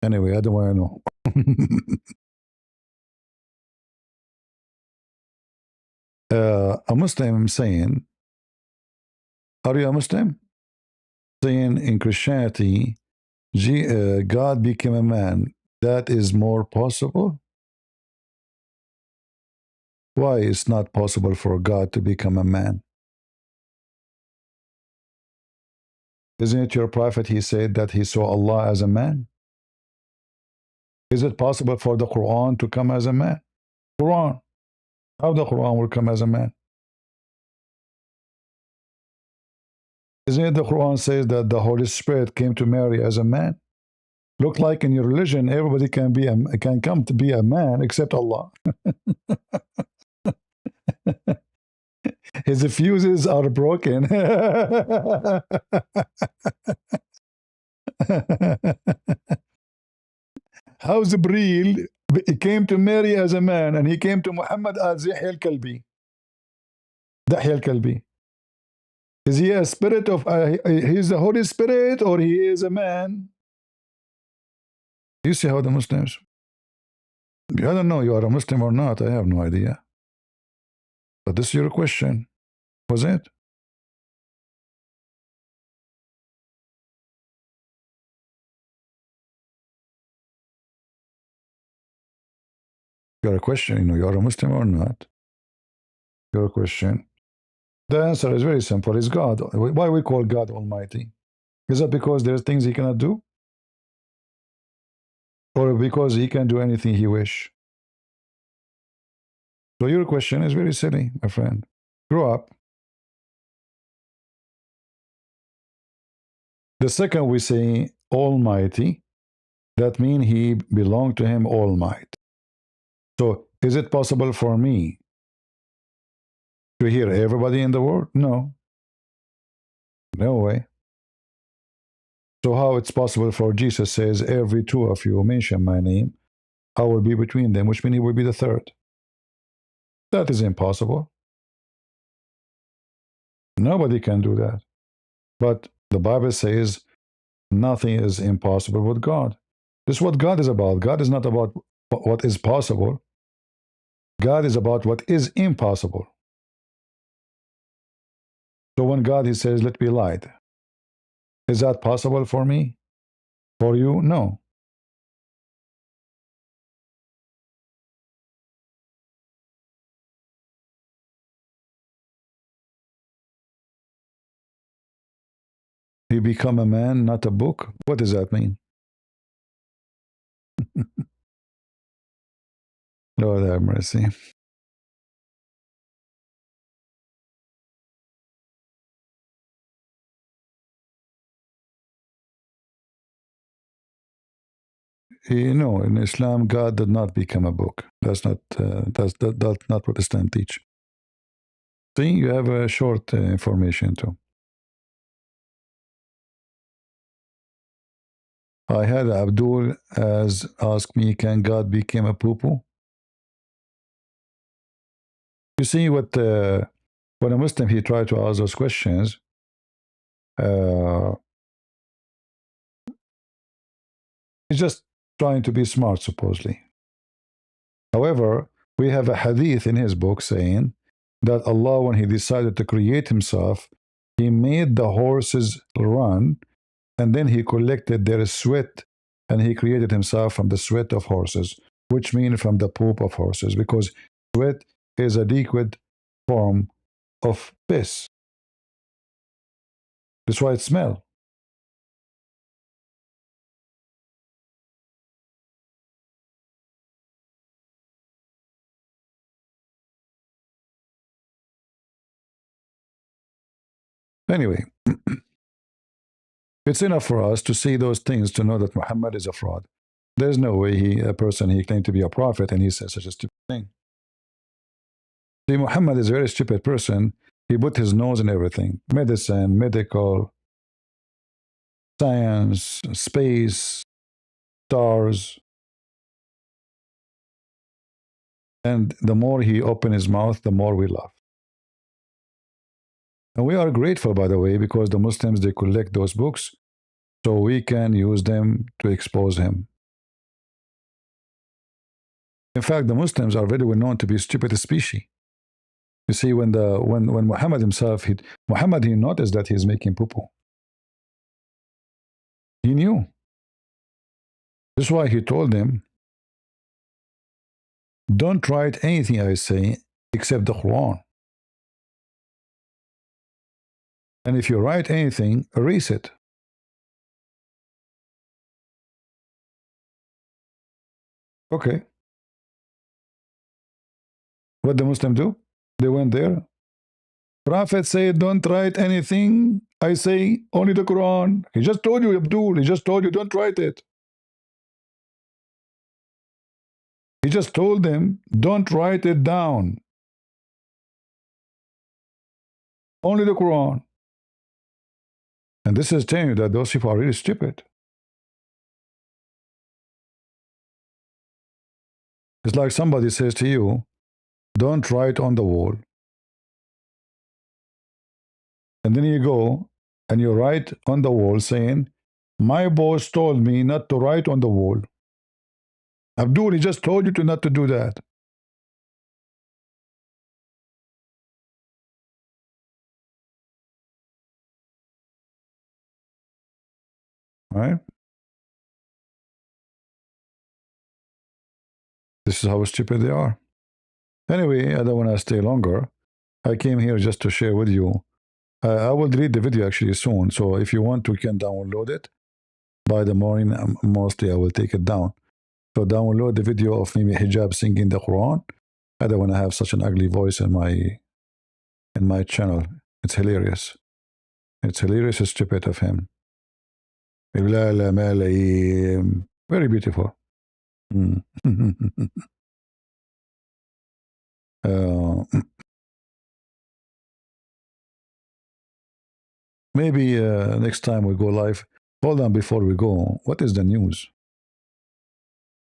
Anyway, I don't want to know. A Muslim saying, are you a Muslim? Saying in Christianity, God became a man. That is more possible? Why it's not possible for God to become a man? Isn't it your prophet, he said that he saw Allah as a man? Is it possible for the Quran to come as a man? Quran. How the Quran will come as a man? Isn't it the Quran says that the Holy Spirit came to Mary as a man? Look like in your religion, everybody can come to be a man except Allah. His fuses are broken. How Jibreel came to Mary as a man and he came to Muhammad as Yahya al-Kalbi. Yahya al-Kalbi. Is he a spirit of, he's the Holy Spirit or he is a man? You see how the Muslims, I don't know, you are a Muslim or not, I have no idea. But this is your question, was it? You're a question, you know, you are a Muslim or not? Your question. The answer is very simple. It's God. Why we call God Almighty? Is that because there's things he cannot do? Or because he can do anything he wish? So your question is very silly, my friend. Grow up. The second we say Almighty, that means he belonged to him all might. So is it possible for me to hear everybody in the world? No. No way. So how it's possible for Jesus says, every two of you mention my name, I will be between them, which means he will be the third. That is impossible. Nobody can do that. But the Bible says nothing is impossible with God. This is what God is about. God is not about what is possible. God is about what is impossible. So when God he says, let be light, is that possible for me? For you? No. He become a man, not a book? What does that mean? Lord have mercy. You know, in Islam, God did not become a book. That's not that's not what Islam teach. See, you have a short information too. I had Abdul as ask me, can God become a poo-poo? You see, what when a Muslim he tried to ask those questions, uh, he's just trying to be smart, supposedly. However, we have a hadith in his book saying that Allah, when He decided to create Himself, He made the horses run, and then He collected their sweat, and He created Himself from the sweat of horses, which means from the poop of horses, because sweat is a liquid form of piss. That's why it smells. Anyway, it's enough for us to see those things to know that Muhammad is a fraud. There's no way a person he claimed to be a prophet and he says such a stupid thing. See, Muhammad is a very stupid person. He put his nose in everything. Medicine, medical, science, space, stars. And the more he opened his mouth, the more we laugh. And we are grateful, by the way, because the Muslims, they collect those books so we can use them to expose him. In fact, the Muslims are very well known to be stupid species. You see, when Muhammad himself, Muhammad, he noticed that he's making poo-poo. He knew. That's why he told them, don't write anything I say except the Quran. And if you write anything, erase it. Okay. What the Muslim do? They went there. Prophet said, don't write anything. I say only the Quran. He just told you, Abdul. He just told you, don't write it. He just told them, don't write it down. Only the Quran. And this is telling you that those people are really stupid. It's like somebody says to you, don't write on the wall. And then you go and you write on the wall saying, my boss told me not to write on the wall. Abdul, he just told you to not to do that. Right? This is how stupid they are. Anyway, I don't want to stay longer. I came here just to share with you. I will delete the video actually soon. So if you want to, you can download it. By the morning, mostly I will take it down. So download the video of me hijab singing the Quran. I don't want to have such an ugly voice in my channel. It's hilarious. It's hilarious and stupid of him. Very beautiful. uh, maybe next time we go live. Hold on before we go. What is the news?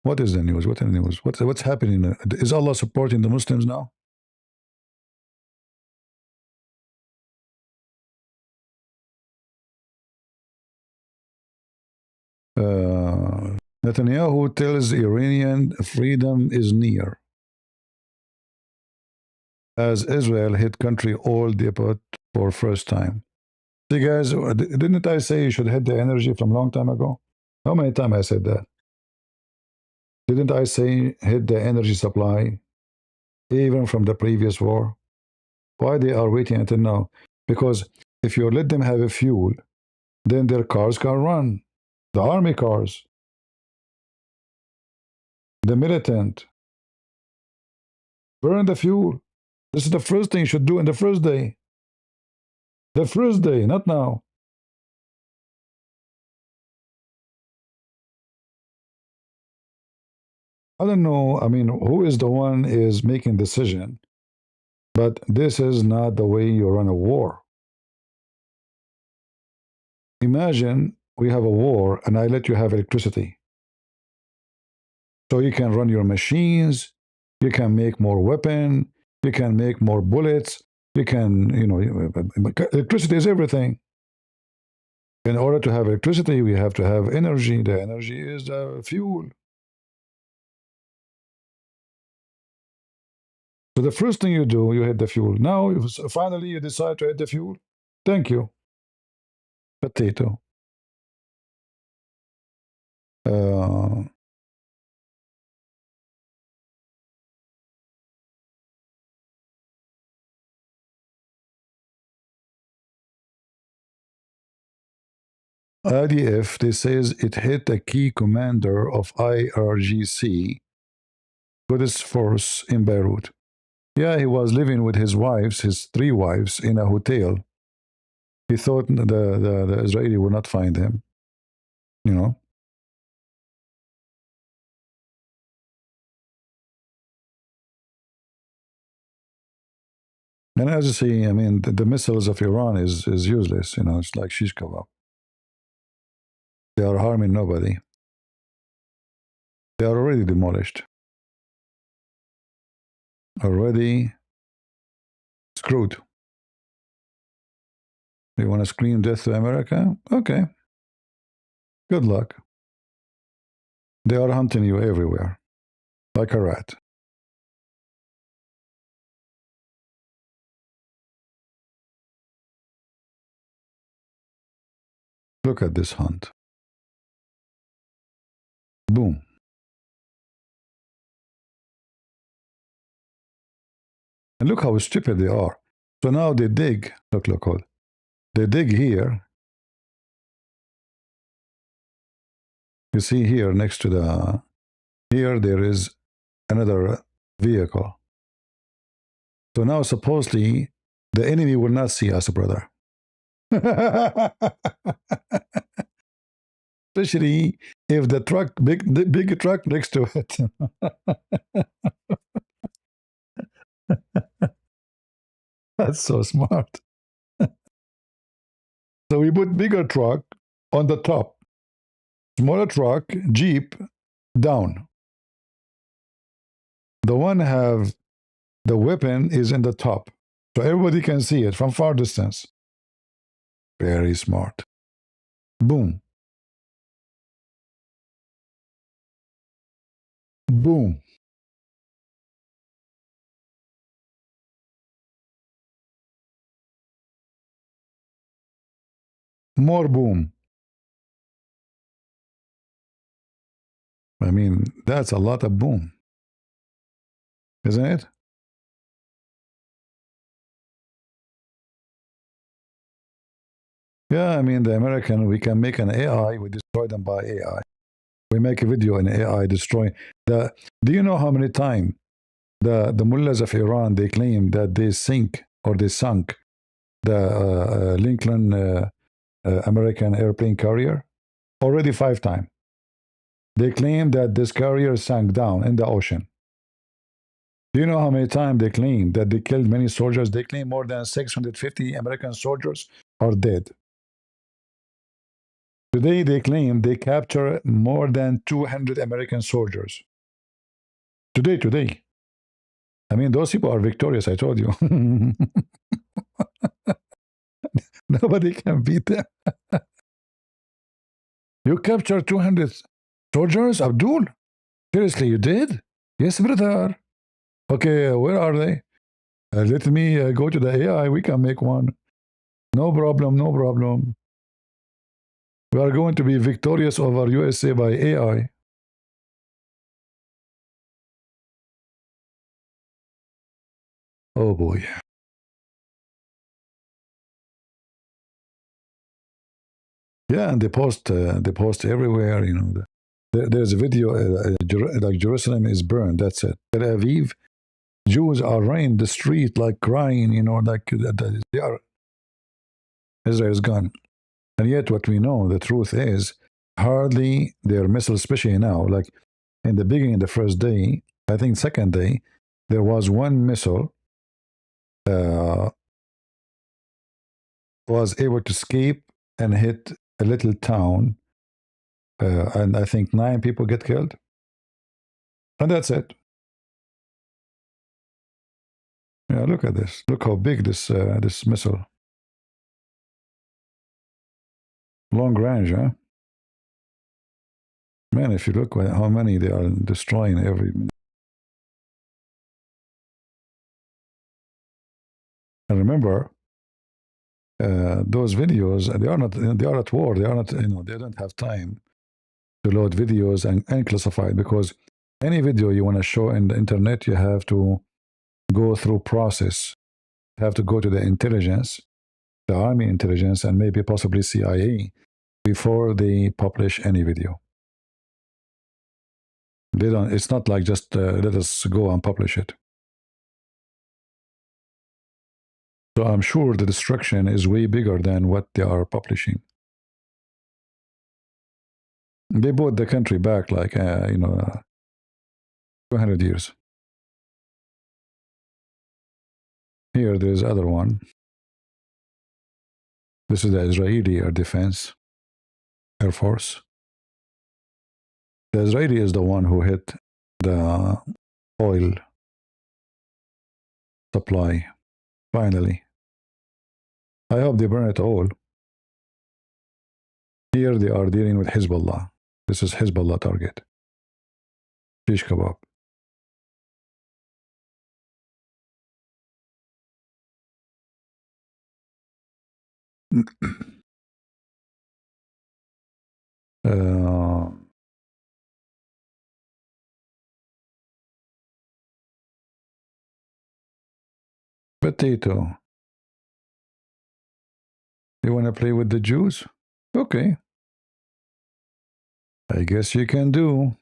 What is the news? What is the news? What's happening? Is Allah supporting the Muslims now? Netanyahu tells Iranian freedom is near as Israel hit country oil depot for first time. See guys, didn't I say you should hit the energy from a long time ago? How many times I said that? Didn't I say hit the energy supply even from the previous war? Why they are waiting until now? Because if you let them have a fuel, then their cars can run. The army cars, the militant, burn the fuel. This is the first thing you should do in the first day. The first day, not now. I don't know, I mean, who is the one is making decision, but this is not the way you run a war. Imagine we have a war and I let you have electricity. So you can run your machines, you can make more weapon, you can make more bullets, you can, electricity is everything. In order to have electricity, we have to have energy. The energy is the fuel. So the first thing you do, you hit the fuel. Now, finally, you decide to hit the fuel. Thank you. Potato. IDF, they says it hit a key commander of IRGC, Quds force in Beirut. Yeah, he was living with his wives, his 3 wives, in a hotel. He thought the Israeli would not find him, you know. And as you see, I mean, the missiles of Iran is useless, it's like shish kebab. They are harming nobody. They are already demolished. Already screwed. You want to scream death to America? Okay. Good luck. They are hunting you everywhere, like a rat. Look at this hunt. Boom. And look how stupid they are. So now they dig. Look, hold. They dig here. You see here next to the... Here there is another vehicle. So now supposedly the enemy will not see us, brother. Especially if the truck, the big truck next to it. That's so smart. put bigger truck on the top, smaller truck, Jeep, down. The one have the weapon is in the top, so everybody can see it from far distance. Very smart. Boom. Boom. More boom. I mean, that's a lot of boom, isn't it? Yeah, I mean, the American, we can make an AI, we destroy them by AI. We make a video in AI destroying the. Do you know how many times the mullahs of Iran they claim that they sunk the Lincoln American airplane carrier? Already 5 times. They claim that this carrier sank down in the ocean. Do you know how many times they claim that they killed many soldiers? They claim more than 650 American soldiers are dead. Today they claim they capture more than 200 American soldiers. Today. I mean, those people are victorious, I told you. Nobody can beat them. You captured 200 soldiers, Abdul? Seriously, you did? Yes, brother. Okay, where are they? Let me go to the AI. We can make one. No problem, no problem. We are going to be victorious over USA by AI. Oh boy. Yeah, and they post everywhere. You know, there's a video like Jerusalem is burned. That's it. Tel Aviv, Jews are running the street like crying. You know, like they are. Israel is gone. And yet, what we know, the truth is, hardly their missiles, especially now, like in the beginning, the first day, I think second day, there was one missile was able to escape and hit a little town, and I think 9 people get killed, and that's it. Yeah, look at this. Look how big this missile, long range, huh? Man, if you look at how many they are destroying every minute. And remember, those videos they are at war. They are not, they don't have time to load videos and classify it, because any video you want to show in the internet, you have to go through process. You have to go to the intelligence, the army intelligence, and maybe possibly CIA before they publish any video. They don't. It's not like just let us go and publish it. So I'm sure the destruction is way bigger than what they are publishing. They bought the country back like 200 years. Here, there's other one. This is the Israeli Air Defense, Air Force. The Israeli is the one who hit the oil supply, finally. I hope they burn it all. Here they are dealing with Hezbollah. This is Hezbollah target. Shish kebab. Potato. You want to play with the Jews? Okay. I guess you can do.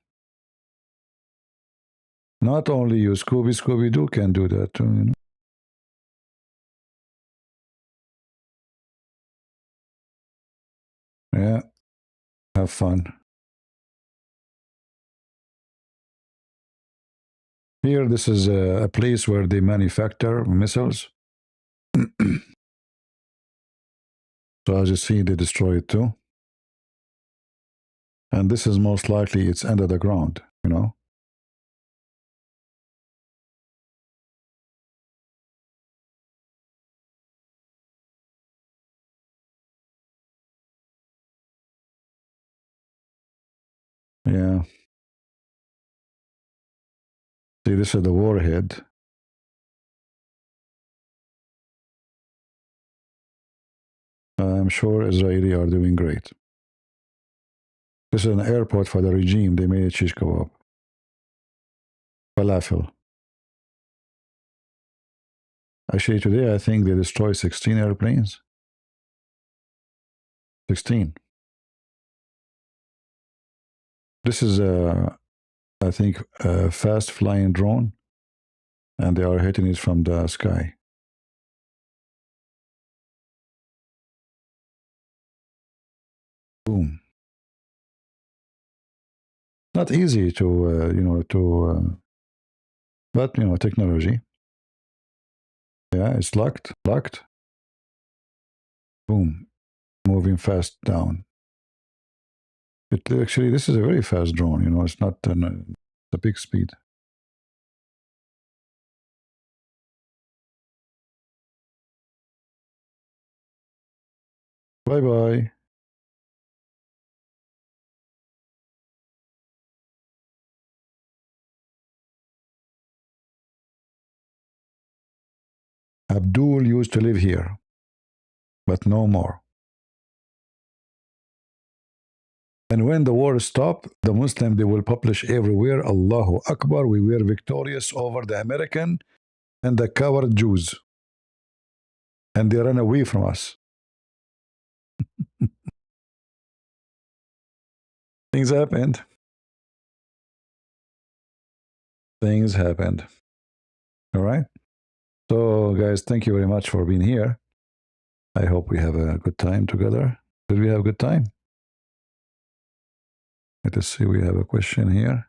Not only you, Scooby-Doo can do that too, you know. Yeah. Have fun. Here, this is a place where they manufacture missiles. So as you see, they destroy it too. And this is most likely it's under the ground, you know. Yeah. See, this is the warhead. I'm sure Israeli are doing great. This is an airport for the regime. They made shish kebab, falafel. Actually, today I think they destroyed 16 airplanes. 16. This is, I think, a fast flying drone, and they are hitting it from the sky. Boom. Not easy to, but, technology. Yeah, it's locked. Boom. Moving fast down. Actually, this is a very fast drone. It's not a big speed. Bye bye. Abdul used to live here, but no more. And when the war stopped, the Muslim, they will publish everywhere, Allahu Akbar, we were victorious over the American and the coward Jews. And they ran away from us. Things happened. Things happened. All right. So, guys, thank you very much for being here. I hope we have a good time together. Did we have a good time? Let us see. We have a question here.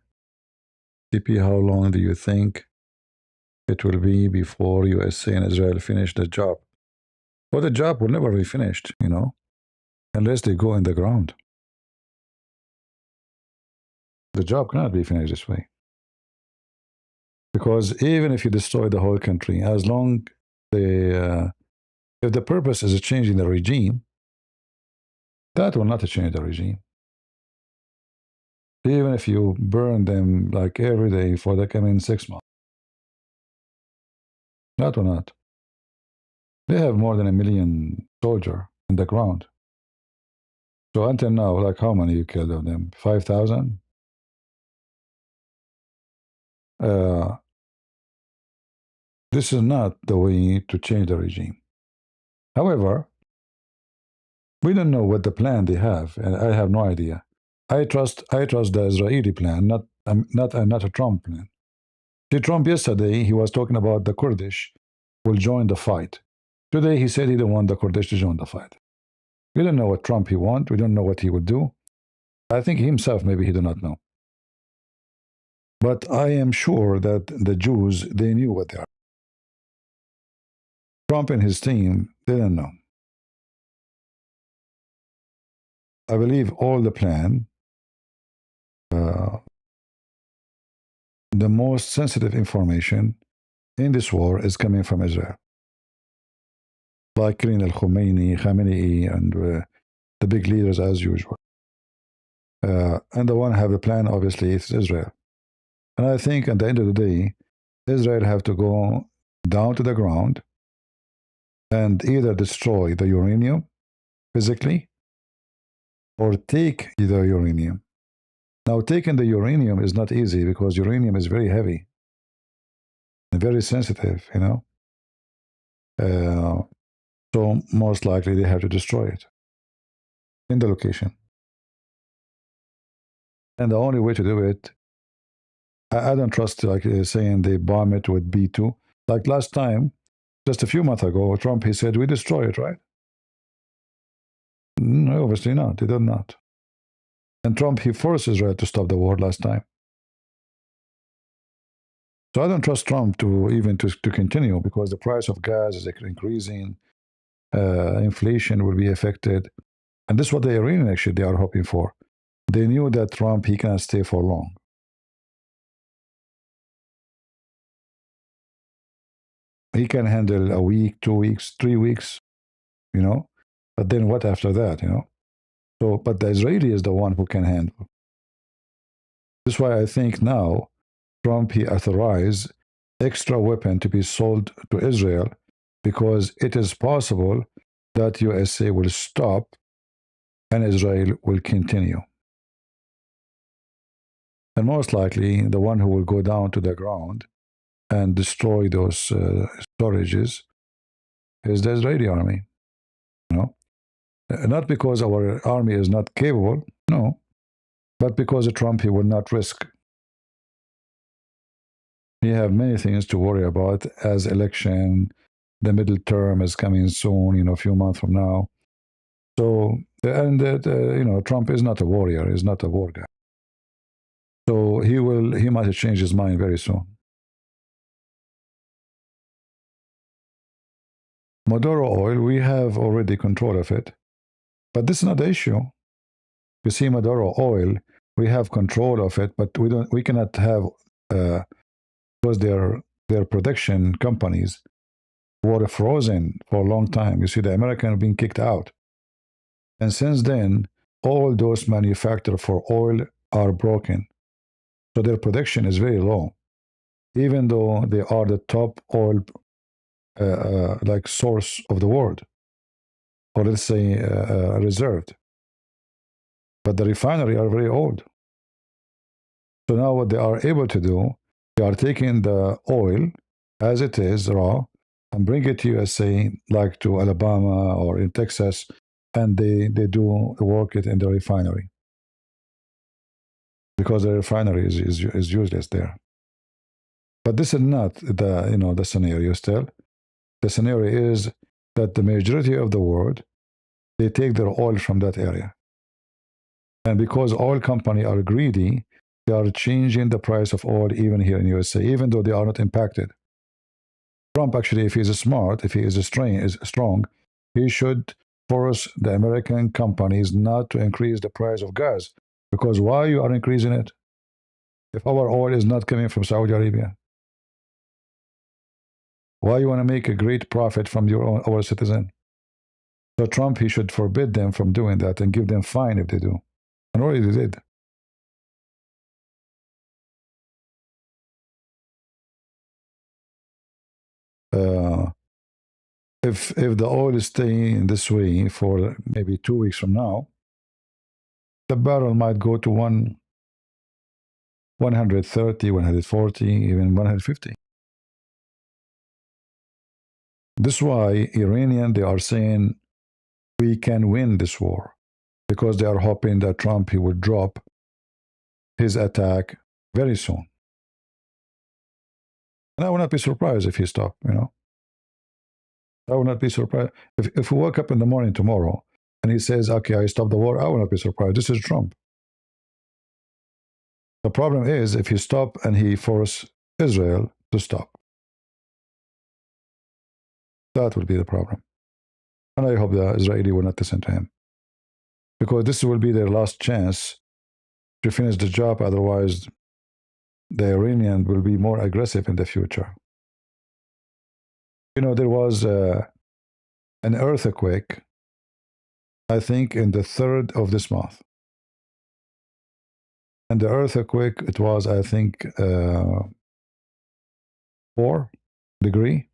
TP, how long do you think it will be before USA and Israel finish the job? Well, the job will never be finished, unless they go in the ground. The job cannot be finished this way. Because even if you destroy the whole country, as long if the purpose is changing the regime, that will not change the regime. Even if you burn them like every day for the coming 6 months, that will not. They have more than 1 million soldiers in the ground. So until now, like how many you killed of them? 5,000? This is not the way to change the regime. However, we don't know what the plan they have, and I have no idea. I trust the Israeli plan, not a Trump plan. See, Trump yesterday he was talking about the Kurdish will join the fight. Today he said he don't want the Kurdish to join the fight. We don't know what Trump he want. We don't know what he would do. I think himself maybe he do not know. But I am sure that the Jews they knew what they are. Trump and his team didn't know. I believe all the plan. The most sensitive information in this war is coming from Israel. Like killing al-Khomeini, Khamenei, and the big leaders as usual. And the one have the plan, obviously, it's Israel. And I think at the end of the day, Israel have to go down to the ground and either destroy the uranium physically or take the uranium. Now, taking the uranium is not easy because uranium is very heavy and very sensitive, So most likely they have to destroy it in the location. And the only way to do it, I don't trust like saying they bomb it with B2. Like last time, just a few months ago, Trump, he said, we destroy it, right? No, obviously not. He did not. And Trump, he forced Israel to stop the war last time. So I don't trust Trump to even to continue because the price of gas is increasing. inflation will be affected. And this is what the Iranians actually they are hoping for. They knew that Trump, he cannot stay for long. He can handle a week, 2 weeks, 3 weeks, you know. But then what after that, you know? So, but the Israeli is the one who can handle. This is why I think now Trump, he authorized extra weapon to be sold to Israel because it is possible that USA will stop and Israel will continue. And most likely, the one who will go down to the ground and destroy those storages is the Israeli army. You know, not because our army is not capable, no, but because Trump he will not risk. He have many things to worry about as election. The middle term is coming soon, you know, a few months from now. So, and you know, Trump is not a warrior, is not a war guy. So he might change his mind very soon. Maduro oil, we have already control of it, but this is not the issue. You see, Maduro oil, we have control of it, but we cannot have because their production companies were frozen for a long time. You see, the Americans have been kicked out, and since then, all those manufacturers for oil are broken, so their production is very low, even though they are the top oil like source of the world, or let's say reserved. But the refinery are very old. So now what they are able to do, they are taking the oil as it is raw and bring it to USA, like to Alabama or in Texas, and they do work it in the refinery because the refinery is useless there. But this is not the scenario still. The scenario is that the majority of the world, they take their oil from that area. And because oil companies are greedy, they are changing the price of oil even here in USA, even though they are not impacted. Trump actually, if he is smart, if he is strong, he should force the American companies not to increase the price of gas. Because why you are increasing it? If our oil is not coming from Saudi Arabia, why you want to make a great profit from our citizen? So Trump, he should forbid them from doing that and give them fine if they do. And already did. Uh, if the oil is staying this way for maybe 2 weeks from now, the barrel might go to 130, 140, even 150. This is why Iranian, they are saying we can win this war because they are hoping that Trump, he would drop his attack very soon. And I would not be surprised if he stopped, you know. I would not be surprised. If we wake up in the morning tomorrow and he says, okay, I stopped the war, I would not be surprised. This is Trump. The problem is if he stop and he force Israel to stop. That would be the problem. And I hope the Israeli will not listen to him. Because this will be their last chance to finish the job. Otherwise, the Iranian will be more aggressive in the future. You know, there was an earthquake, I think, in the 3rd of this month. And the earthquake, it was, I think, 4-degree.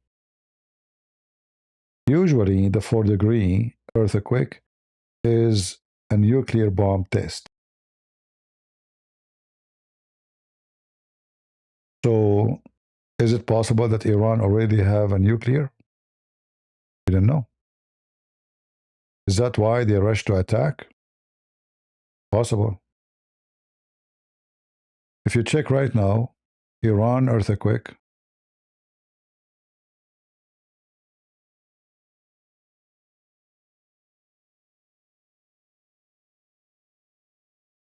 Usually, the 4-degree earthquake is a nuclear bomb test. So, is it possible that Iran already have a nuclear? We don't know. Is that why they rushed to attack? Possible. If you check right now, Iran earthquake,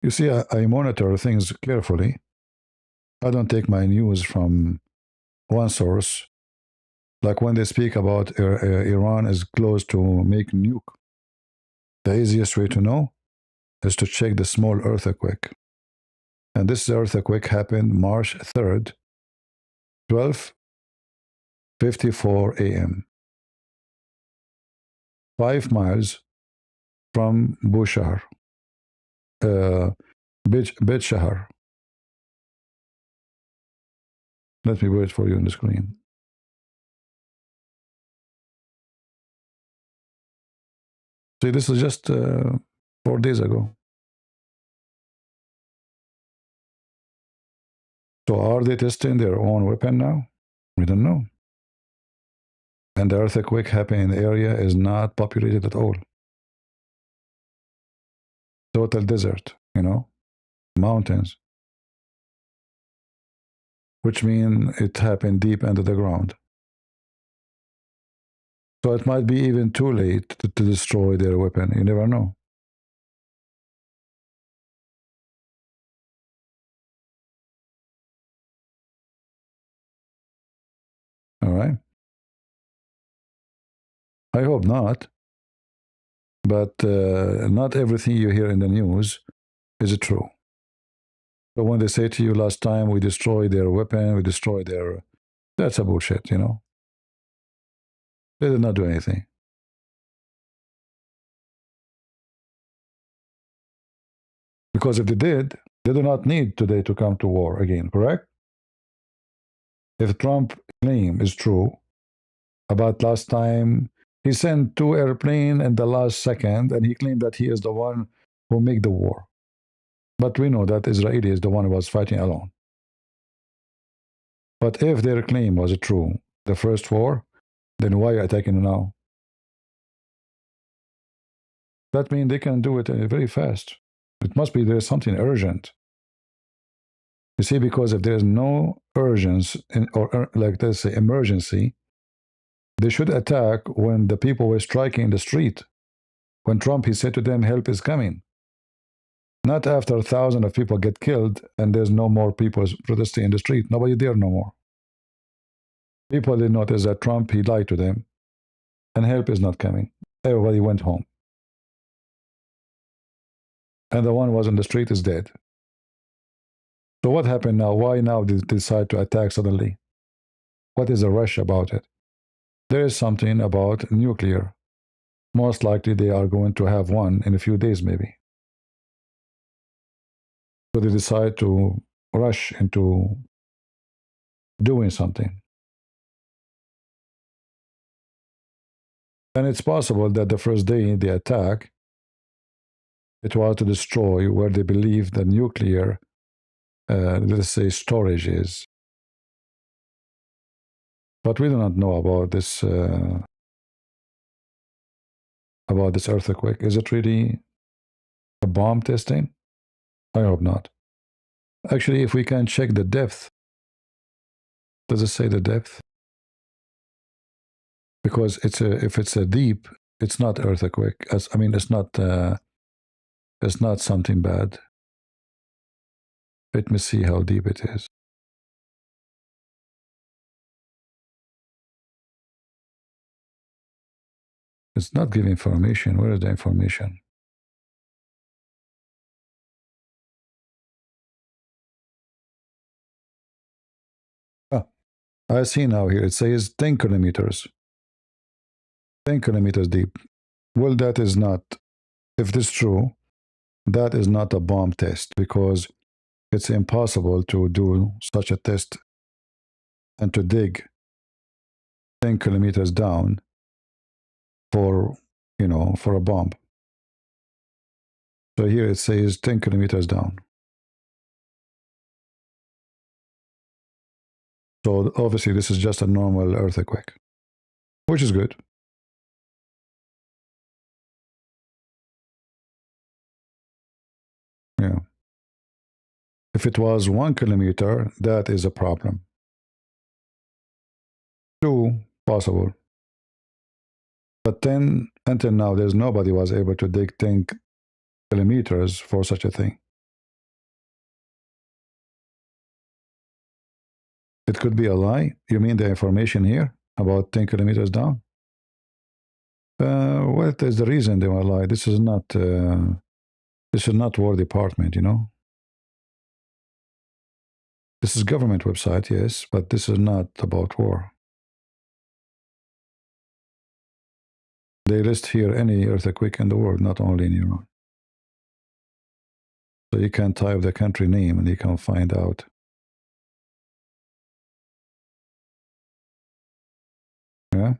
you see, I monitor things carefully. I don't take my news from one source Like when they speak about Iran is close to make nuke, the easiest way to know is to check the small earthquake. And this earthquake happened March 3rd, 12:54 a.m., 5 miles from Bushahar, Bet Shahar. Let me wait for you on the screen. See, this is just 4 days ago. So are they testing their own weapon now? We don't know. And the earthquake happened in the area is not populated at all. Total desert, mountains, which means it happened deep under the ground. So it might be even too late to destroy their weapon. You never know. All right. I hope not. But not everything you hear in the news is true. So when they say to you last time, we destroyed their weapon, we destroyed their... That's a bullshit, They did not do anything. Because if they did, they do not need today to come to war again, correct? If Trump's claim is true about last time, he sent 2 airplanes in the last second, and he claimed that he is the one who made the war. But we know that Israeli is the one who was fighting alone. But if their claim was true, the first war, then why are attacking now? That means they can do it very fast. It must be there's something urgent. You see, because if there's no urgency, or like let's say emergency, they should attack when the people were striking in the street. When Trump, he said to them, help is coming. Not after thousands of people get killed and there's no more people protesting in the street. Nobody there no more. People did notice that Trump, he lied to them, and help is not coming. Everybody went home. And the one who was on the street is dead. So what happened now? Why now did they decide to attack suddenly? What is the rush about it? There is something about nuclear. Most likely they are going to have one in a few days maybe. So they decide to rush into doing something. And it's possible that the first day they attack, it was to destroy where they believe the nuclear, let's say, storage is. But we do not know about this earthquake. Is it really a bomb testing? I hope not. Actually, if we can check the depth, does it say the depth? Because if it's a deep, it's not earthquake. It's not something bad. Let me see how deep it is. It's not giving information. Where is the information? I see now here. It says 10 kilometers. 10 kilometers deep. Well, that is not, if this is true, that is not a bomb test because it's impossible to do such a test and to dig 10 kilometers down for a bomb. So here it says 10 kilometers down. So obviously this is just a normal earthquake, which is good. Yeah. If it was 1 kilometer, that is a problem. 2, possible. But 10, until now, there's nobody was able to dig 10 kilometers for such a thing. It could be a lie. You mean the information here? about 10 kilometers down. What is the reason they were like, this is not War Department, you know? This is government website, yes, but this is not about war. They list here any earthquake in the world, not only in Iran. So you can type the country name and you can find out. Yeah.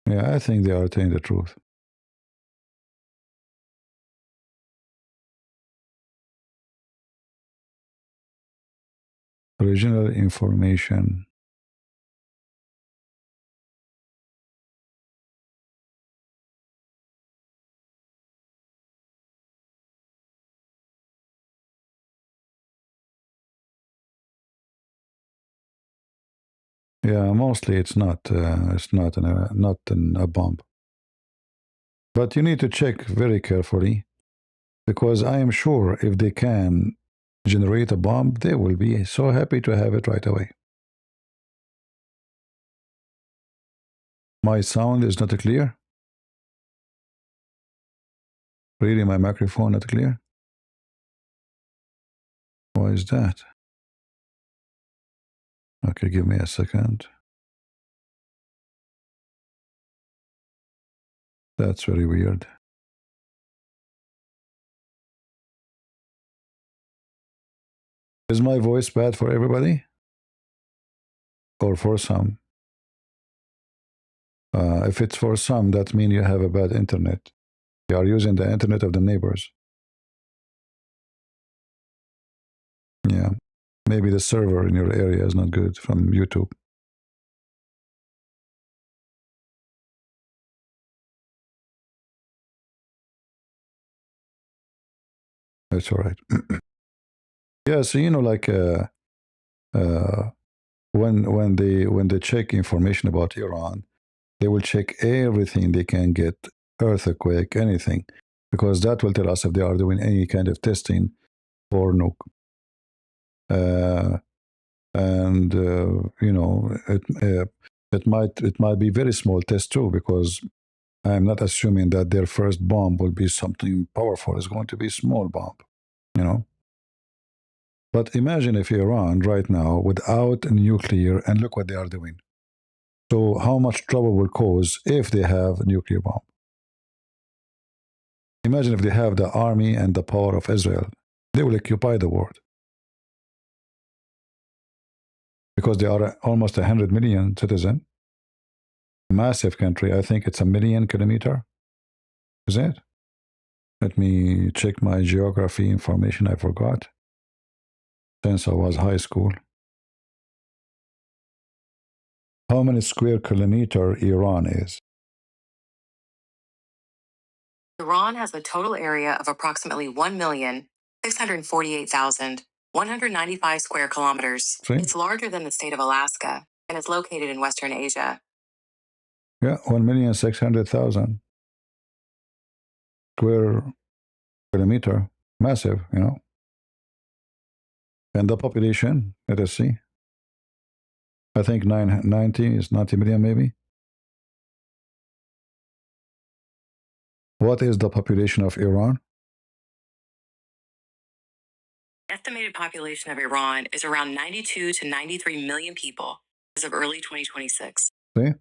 Yeah, I think they are telling the truth. Original information. Yeah, mostly it's not a bomb. But you need to check very carefully, because I am sure if they can generate a bomb, they will be so happy to have it right away. My sound is not clear. Really, my microphone not clear. Why is that? Okay, give me a second. That's very weird. Is my voice bad for everybody? Or for some? If it's for some, that means you have a bad internet. You are using the internet of the neighbors. Yeah. Maybe the server in your area is not good from YouTube. That's all right. Yeah, so like when they check information about Iran, they will check everything they can get, earthquake, anything, because that will tell us if they are doing any kind of testing for nuke. And it might be very small test too, because I'm not assuming that their first bomb will be something powerful. It's going to be a small bomb, you know. But imagine if Iran right now without nuclear, and look what they are doing. So how much trouble will cause if they have a nuclear bomb? Imagine if they have the army and the power of Israel. They will occupy the world. Because they are almost 100 million citizens. Massive country. I think it's 1,000,000 kilometers. Is it? Let me check my geography information. I forgot. Since I was high school. How many square kilometer Iran is? Iran has a total area of approximately 1,648,195 square kilometers. See? It's larger than the state of Alaska and is located in Western Asia. Yeah, 1,600,000 square kilometer. Massive, you know. And the population, let us see. I think 90 is 90 million maybe. What is the population of Iran? Estimated population of Iran is around 92 to 93 million people as of early 2026. See?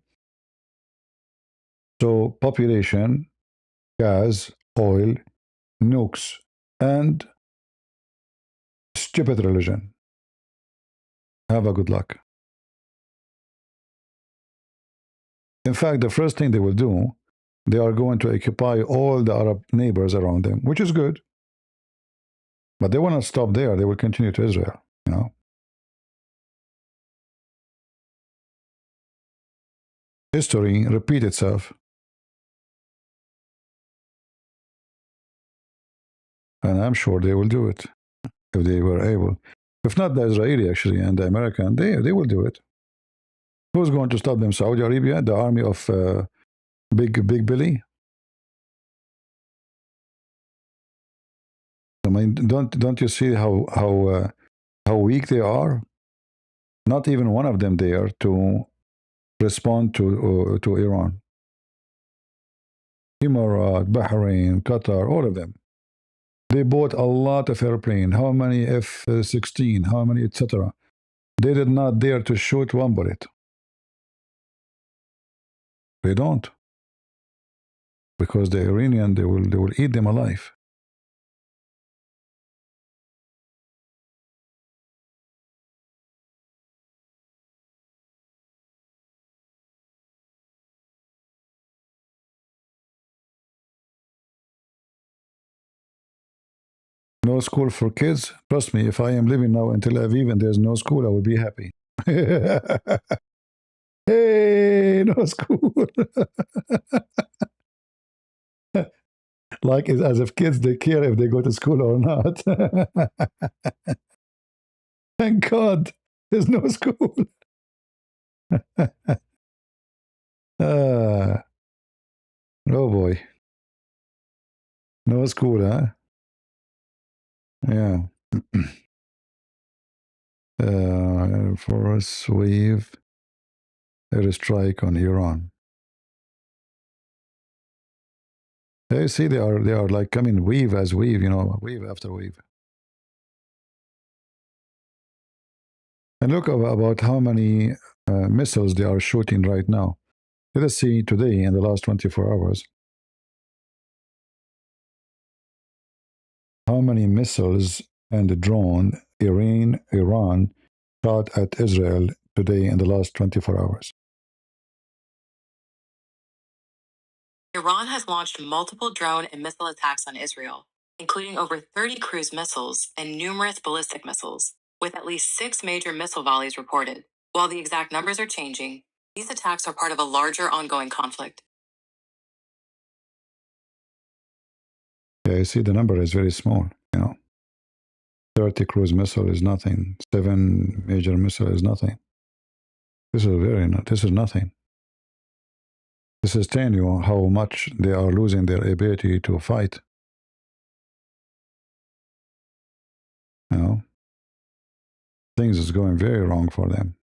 So population, gas, oil, nukes, and stupid religion. Have a good luck. In fact, the first thing they will do, they are going to occupy all the Arab neighbors around them, which is good. But they will not stop there. They will continue to Israel, you know. History repeats itself. And I'm sure they will do it if they were able. If not the Israeli, actually, and the American, they will do it. Who's going to stop them? Saudi Arabia, the army of Big Billy? mean, don't you see how weak they are? Not even one of them there to respond to Iran. Emirat, Bahrain, Qatar, all of them. They bought a lot of airplane. How many F-16? How many, etc. They did not dare to shoot one bullet. They don't, because the Iranian they will eat them alive. No school for kids. Trust me, if I am living now in Tel Aviv and there's no school, I will be happy. Hey, no school. Like as if kids they care if they go to school or not. Thank God, there's no school. Oh boy, no school, huh? Yeah. Force wave airstrike on Iran. You see, they are like coming wave as wave, wave after wave. And look about how many missiles they are shooting right now. Let us see today in the last 24 hours how many missiles and drone Iran shot at Israel today in the last 24 hours. Iran has launched multiple drone and missile attacks on Israel, including over 30 cruise missiles and numerous ballistic missiles, with at least 6 major missile volleys reported. While the exact numbers are changing, these attacks are part of a larger ongoing conflict. Yeah, you see the number is very small, 30 cruise missile is nothing. 7 major missile is nothing. This is nothing. This is telling you how much they are losing their ability to fight. Things is going very wrong for them.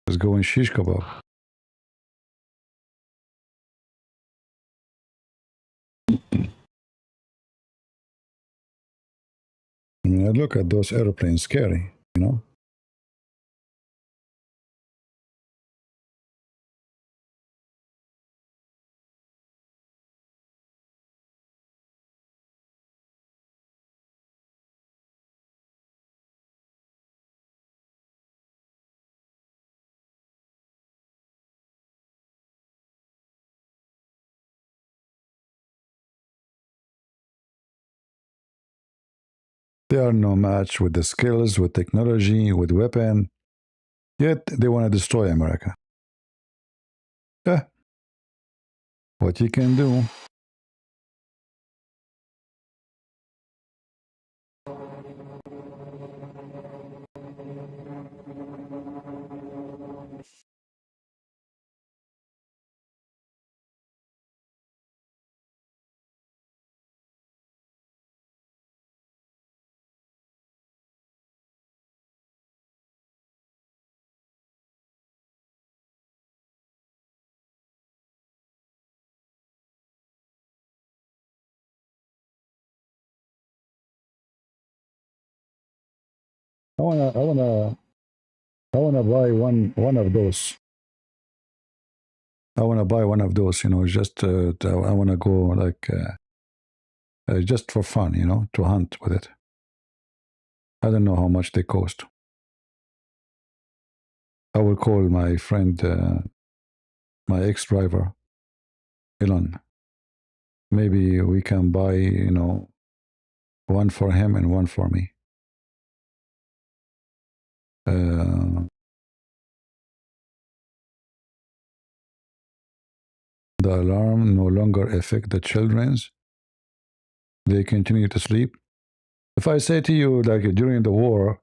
It's going shish kebab. I mean, I look at those airplanes, scary. They are no match with the skills, with technology, with weapon. Yet they want to destroy America. Yeah. What you can do. I wanna buy one of those. I wanna buy one of those. Just I wanna go like just for fun. To hunt with it. I don't know how much they cost. I will call my friend, my ex-driver, Elon. Maybe we can buy, one for him and one for me. The alarm no longer affect the children's. They continue to sleep. If I say to you, like during the war,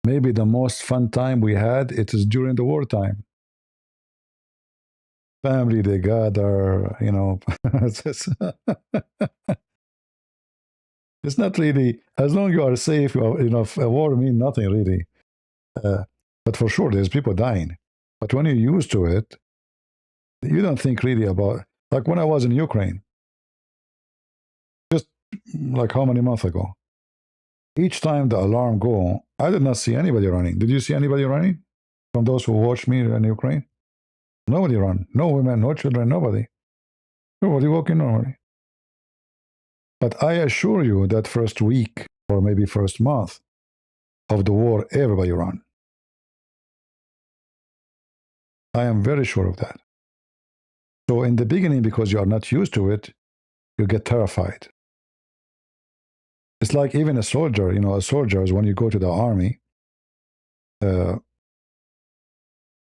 maybe the most fun time we had, it is during the wartime. Family, they gather, It's not really, as long as you are safe, a war means nothing really. Uh, but for sure, there's people dying. But when you're used to it, you don't think really about, like when I was in Ukraine, just like how many months ago, each time the alarm go, I did not see anybody running. Did you see anybody running from those who watched me in Ukraine? Nobody run. No women, no children, nobody. Everybody walking normally. But I assure you that first week or maybe first month of the war, everybody run. I am very sure of that. So in the beginning, because you are not used to it, you get terrified. It's like even a soldier, a soldier is when you go to the army, you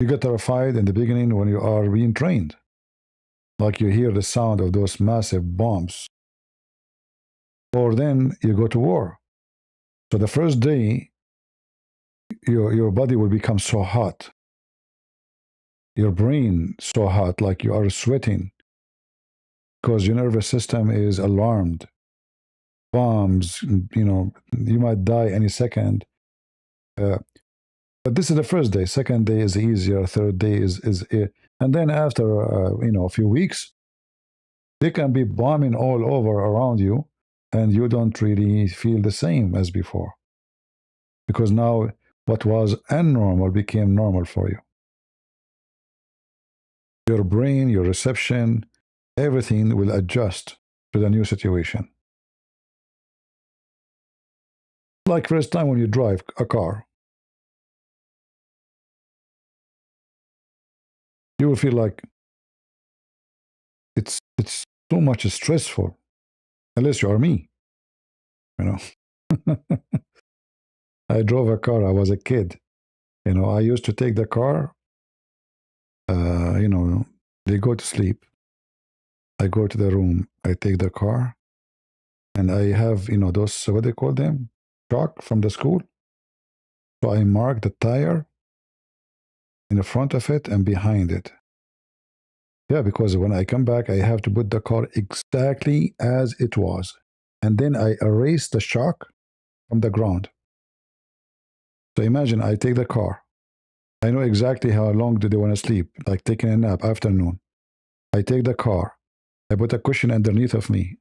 get terrified in the beginning when you are being trained. Like you hear the sound of those massive bombs. Or then you go to war. So the first day, your body will become so hot. Your brain so hot, like you are sweating. Because your nervous system is alarmed. Bombs, you might die any second. But this is the first day. Second day is easier. Third day is and then after a few weeks, they can be bombing all over around you, and you don't really feel the same as before, because now what was abnormal became normal for you. Your brain, your reception, everything will adjust to the new situation. Like first time when you drive a car, you will feel like it's too much stressful, unless you are me. I drove a car. I was a kid. I used to take the car. They go to sleep. I go to the room. I take the car, and I have those, what they call them, chalk from the school. So I mark the tire in the front of it and behind it. Yeah, because when I come back, I have to put the car exactly as it was, and then I erase the chalk from the ground. So imagine I take the car. I know exactly how long do they want to sleep, like taking a nap, afternoon. I take the car. I put a cushion underneath of me.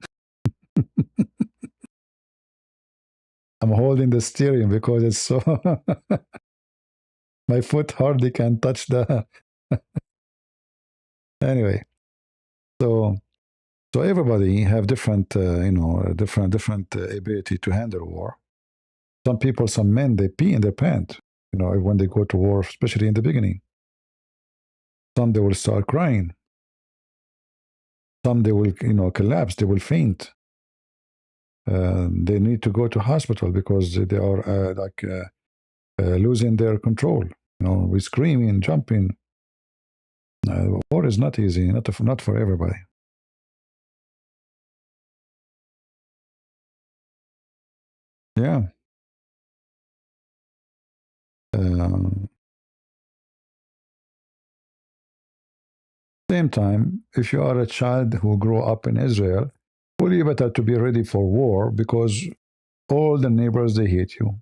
I'm holding the steering because it's so... my foot hardly can touch the... Anyway, so everybody have different, different ability to handle war. Some people, some men, they pee in their pants, when they go to war, especially in the beginning. Some, they will start crying. Some, they will, collapse. They will faint. They need to go to hospital because they are losing their control. With screaming, jumping. War is not easy, not for everybody. Yeah. Same time, if you are a child who grew up in Israel, really better to be ready for war because all the neighbors, they hate you.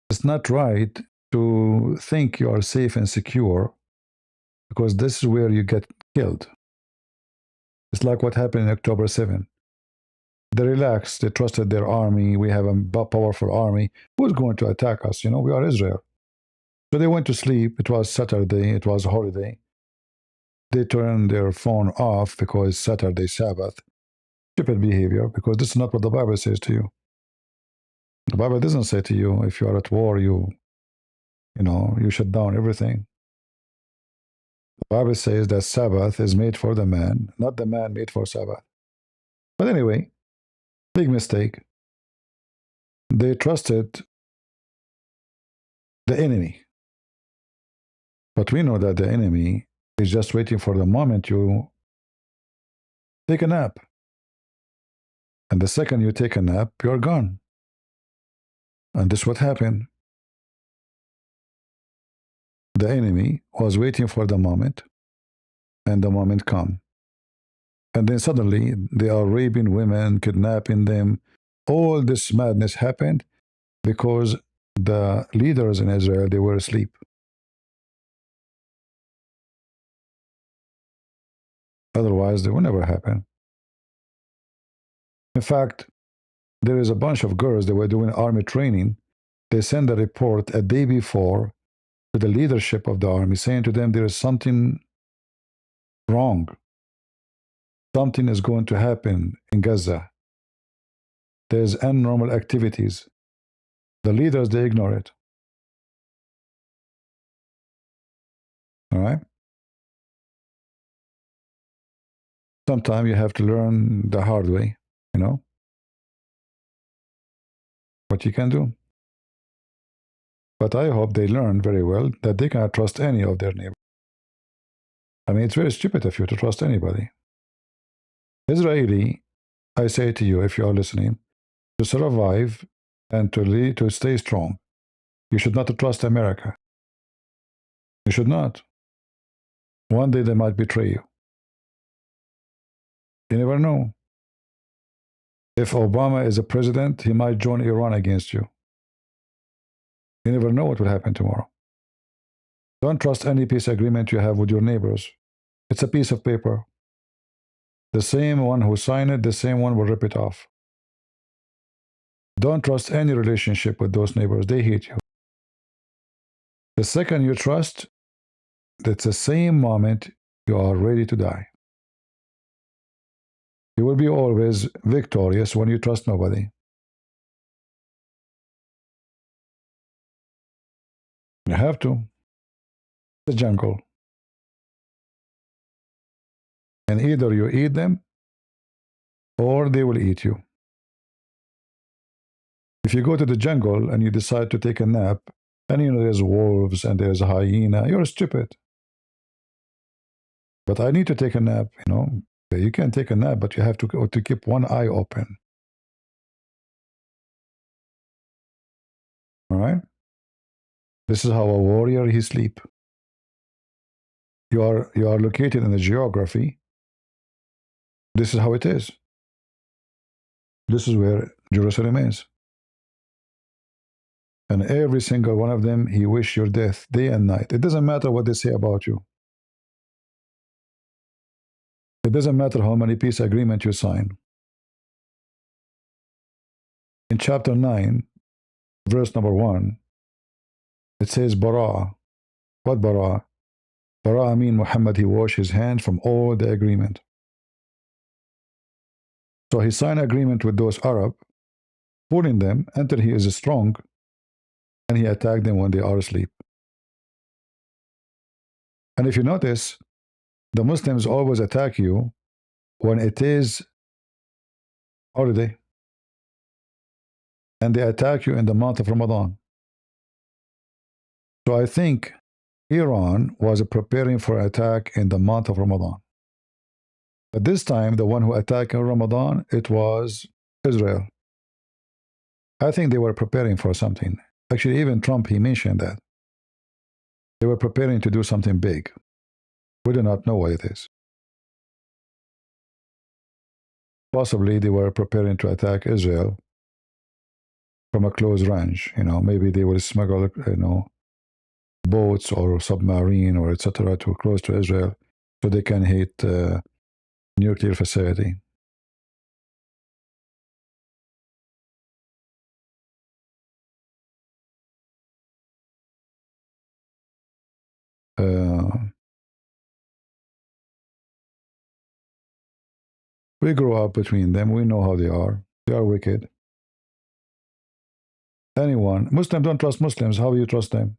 It's not right to think you are safe and secure because this is where you get killed. It's like what happened in October 7. They relaxed, they trusted their army. We have a powerful army. Who's going to attack us? We are Israel. So they went to sleep. It was Saturday, it was a holiday. They turned their phone off because it's Saturday, Sabbath. Stupid behavior, because this is not what the Bible says to you. The Bible doesn't say to you, if you are at war, you shut down everything. The Bible says that Sabbath is made for the man, not the man made for Sabbath. But anyway, big mistake. They trusted the enemy. But we know that the enemy is just waiting for the moment you take a nap. And the second you take a nap, you're gone. And this is what happened. The enemy was waiting for the moment, and the moment come. And then suddenly they are raping women, kidnapping them, All this madness happened because the leaders in Israel, they were asleep. Otherwise, they would never happen. In fact, there is a bunch of girls that were doing army training. They sent a report a day before to the leadership of the army saying to them there is something wrong. Something is going to happen in Gaza. There's abnormal activities. The leaders, they ignore it. All right? Sometimes you have to learn the hard way, you know? What you can do. But I hope they learn very well that they cannot trust any of their neighbors. I mean, it's very stupid of you to trust anybody. Israeli, I say to you, if you are listening, to survive and to stay strong, you should not trust America. You should not. One day they might betray you. You never know. If Obama is a president, he might join Iran against you. You never know what will happen tomorrow. Don't trust any peace agreement you have with your neighbors. It's a piece of paper. The same one who signed it, the same one will rip it off. Don't trust any relationship with those neighbors. They hate you. The second you trust, that's the same moment you are ready to die. You will be always victorious when you trust nobody. You have to. The jungle. And either you eat them or they will eat you. If you go to the jungle and you decide to take a nap, and you know there's wolves and there's a hyena, you're stupid. But I need to take a nap, you know. You can take a nap, but you have to keep one eye open. All right? This is how a warrior he sleep. You are located in the geography. This is how it is. This is where Jerusalem is. And every single one of them, he wish your death day and night. It doesn't matter what they say about you. It doesn't matter how many peace agreements you sign. In chapter 9, verse number 1, it says Bara. What Bara? Bara mean Muhammad, he washed his hands from all the agreement. So he signed agreement with those Arab, fooling them until he is strong, and he attacked them when they are asleep. And if you notice, the Muslims always attack you when it is holiday. And they attack you in the month of Ramadan. So I think Iran was preparing for attack in the month of Ramadan. But this time, the one who attacked in Ramadan, it was Israel. I think they were preparing for something. Actually, even Trump, he mentioned that. They were preparing to do something big. We do not know what it is. Possibly they were preparing to attack Israel from a close range. You know, maybe they will smuggle, boats or submarine or etc. to close to Israel so they can hit nuclear facility. We grew up between them. We know how they are. They are wicked. Anyone, Muslims don't trust Muslims. How do you trust them?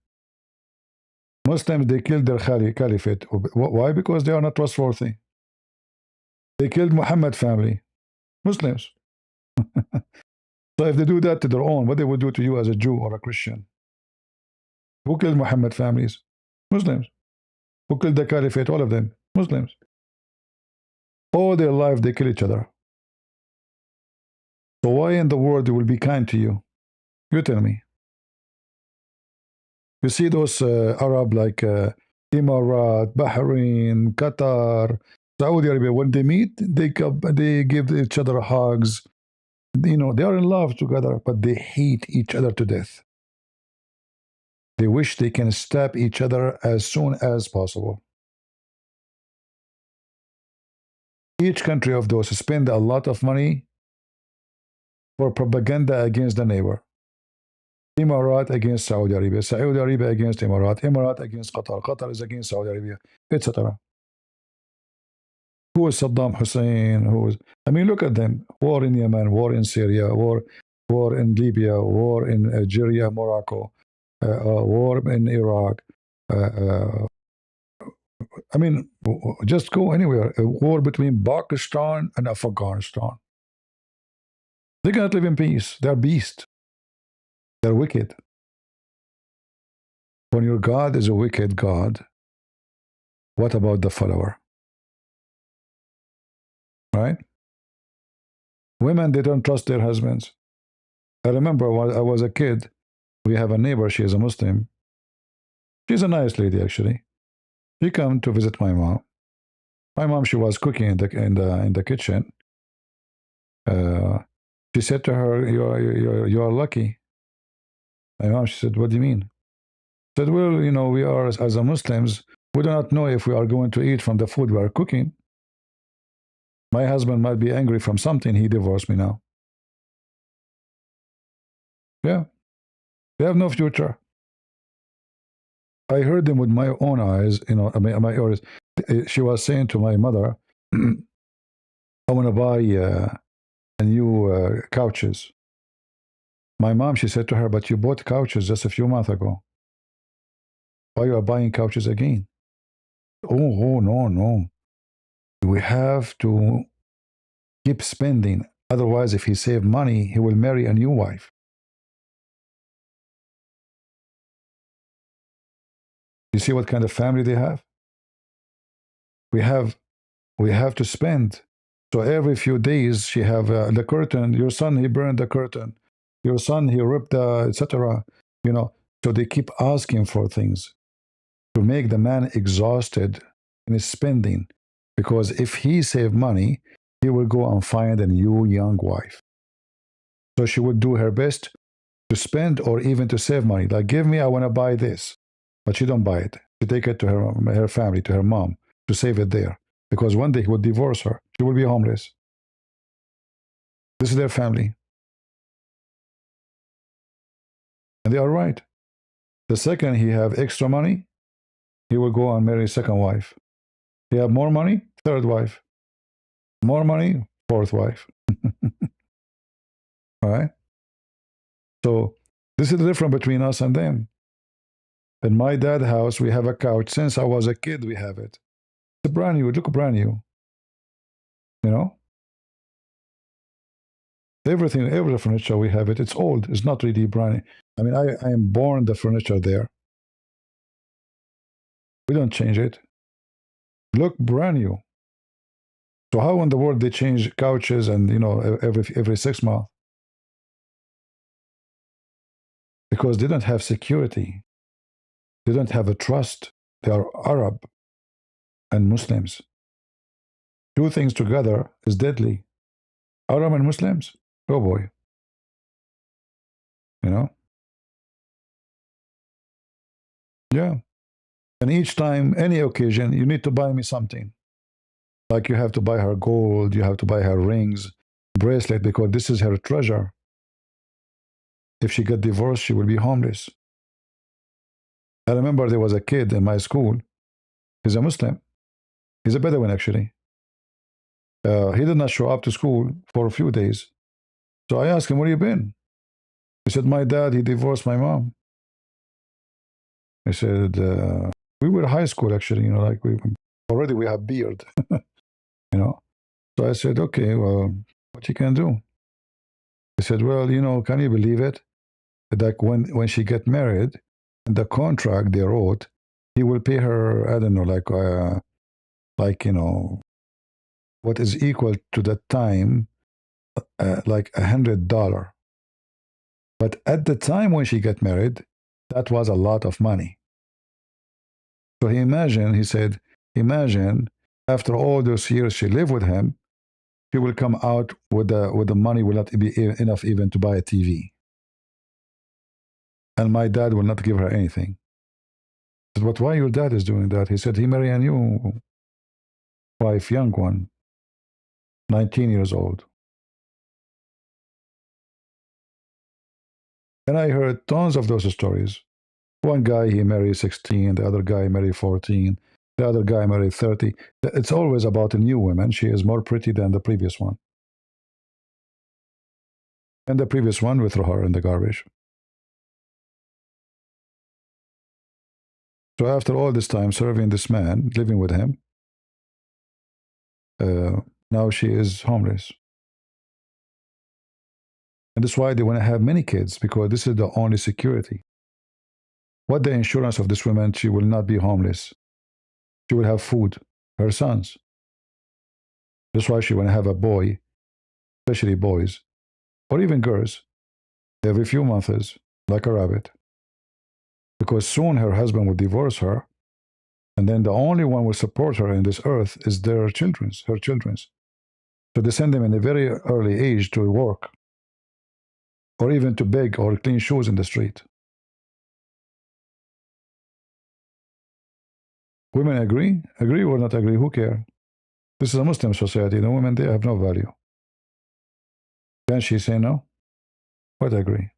Muslims, they killed their caliphate. Why? Because they are not trustworthy. They killed Muhammad family. Muslims. So if they do that to their own, what they would do to you as a Jew or a Christian? Who killed Muhammad families? Muslims. Who killed the caliphate? All of them. Muslims. All their life they kill each other. So why in the world they will be kind to you? You tell me. You see those Arab like Emirat, Bahrain, Qatar, Saudi Arabia, when they meet, they give each other hugs. They are in love together, but they hate each other to death. They wish they can stab each other as soon as possible. Each country of those spend a lot of money for propaganda against the neighbor. Emirat against Saudi Arabia, Saudi Arabia against Emirat, Emirat against Qatar, Qatar is against Saudi Arabia, etc. Who is Saddam Hussein? I mean, look at them. War in Yemen, war in Syria, war in Libya, war in Algeria, Morocco, war in Iraq. I mean, just go anywhere. A war between Pakistan and Afghanistan. They cannot live in peace. They're beasts. They're wicked. When your God is a wicked God, what about the follower? Right? Women, they don't trust their husbands. I remember when I was a kid, we have a neighbor, she is a Muslim. She's a nice lady, actually. She came to visit my mom. My mom, she was cooking in the kitchen. She said to her, you are lucky. My mom, she said, what do you mean? I said, well, we are, as a Muslims, we do not know if we are going to eat from the food we are cooking. My husband might be angry from something. He divorced me now. Yeah. They have no future. I heard them with my own eyes, my ears. She was saying to my mother, I want to buy a new couches. My mom, she said to her, but you bought couches just a few months ago. Why you are buying couches again? Oh, no, no. We have to keep spending. Otherwise, if he save money, he will marry a new wife. You see what kind of family they have? We have to spend. So every few days, she have the curtain. Your son, he burned the curtain. Your son, he ripped the, etc. So they keep asking for things to make the man exhausted in his spending. Because if he save money, he will go and find a new young wife. So she would do her best to spend or even to save money. Like, give me, I want to buy this. But she don't buy it. She take it to her family, to her mom, to save it there. Because one day he would divorce her. She will be homeless. This is their family. And they are right. The second he have extra money, he will go and marry a second wife. He have more money, third wife. More money, fourth wife. All right? So this is the difference between us and them. In my dad's house, we have a couch. Since I was a kid, we have it. It's brand new. It look brand new. Everything, every furniture we have it. It's old. It's not really brand new. I mean, I am born the furniture there. We don't change it. Look brand new. So how in the world they change couches and every 6 months? Because they don't have security. They don't have a trust. They are Arab and Muslims. Two things together is deadly. Arab and Muslims. Oh boy. Yeah. And each time, any occasion, you need to buy me something. Like you have to buy her gold, you have to buy her rings, bracelet, because this is her treasure. If she get divorced, she will be homeless. I remember there was a kid in my school. He's a Muslim. He's a Bedouin, actually. He did not show up to school for a few days. So I asked him, where you been? He said, my dad, he divorced my mom. I said, we were high school, actually, like we have beard, So I said, okay, well, what you can do? He said, well, can you believe it? Like when she get married, in the contract they wrote, he will pay her, I don't know, what is equal to the time, like $100. But at the time when she got married, that was a lot of money. So he said, imagine after all those years she lived with him, she will come out with the money will not be enough even to buy a TV. And my dad will not give her anything. I said, but why your dad is doing that? He said, he married a new wife, young one, 19 years old. And I heard tons of those stories. One guy, he married 16, the other guy married 14, the other guy married 30. It's always about a new woman. She is more pretty than the previous one. And the previous one, we throw her in the garbage. So after all this time serving this man, living with him, now she is homeless. And that's why they want to have many kids, because this is the only security. What the insurance of this woman? She will not be homeless. She will have food, her sons. That's why she want to have a boy, especially boys, or even girls, every few months, like a rabbit. Because soon her husband will divorce her, and then the only one will support her in this earth is her children's. So they send them in a very early age to work, or even to beg or clean shoes in the street. Women agree? Agree or not agree? Who cares? This is a Muslim society. The women, they have no value. Can she say no? What agree?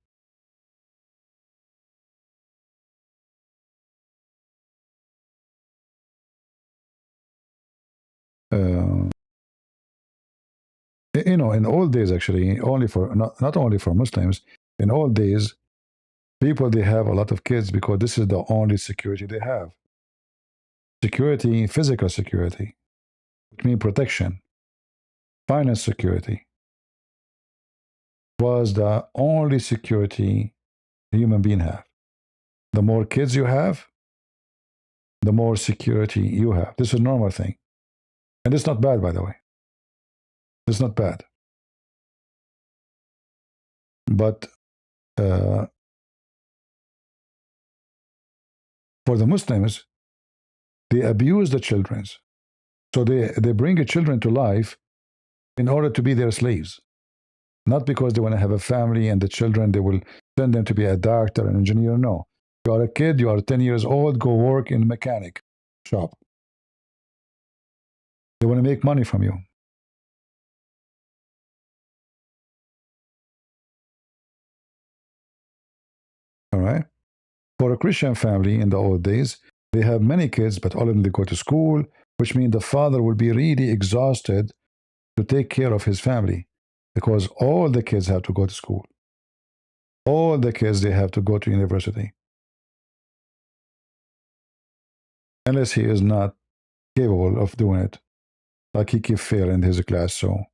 In old days, actually, only for not only for Muslims, in old days, people they have a lot of kids because this is the only security they have. Security, physical security, which means protection, finance security, was the only security a human being have. The more kids you have, the more security you have. This is a normal thing. And it's not bad, by the way. It's not bad. But for the Muslims, they abuse the children. So they bring the children to life in order to be their slaves. Not because they want to have a family and the children, they will send them to be a doctor, an engineer. No. You are a kid, you are 10 years old, go work in a mechanic shop. They want to make money from you. All right? For a Christian family in the old days, they have many kids, but all of them they go to school, which means the father will be really exhausted to take care of his family because all the kids have to go to school. All the kids, they have to go to university. Unless he is not capable of doing it. Like he keep failing his class, so,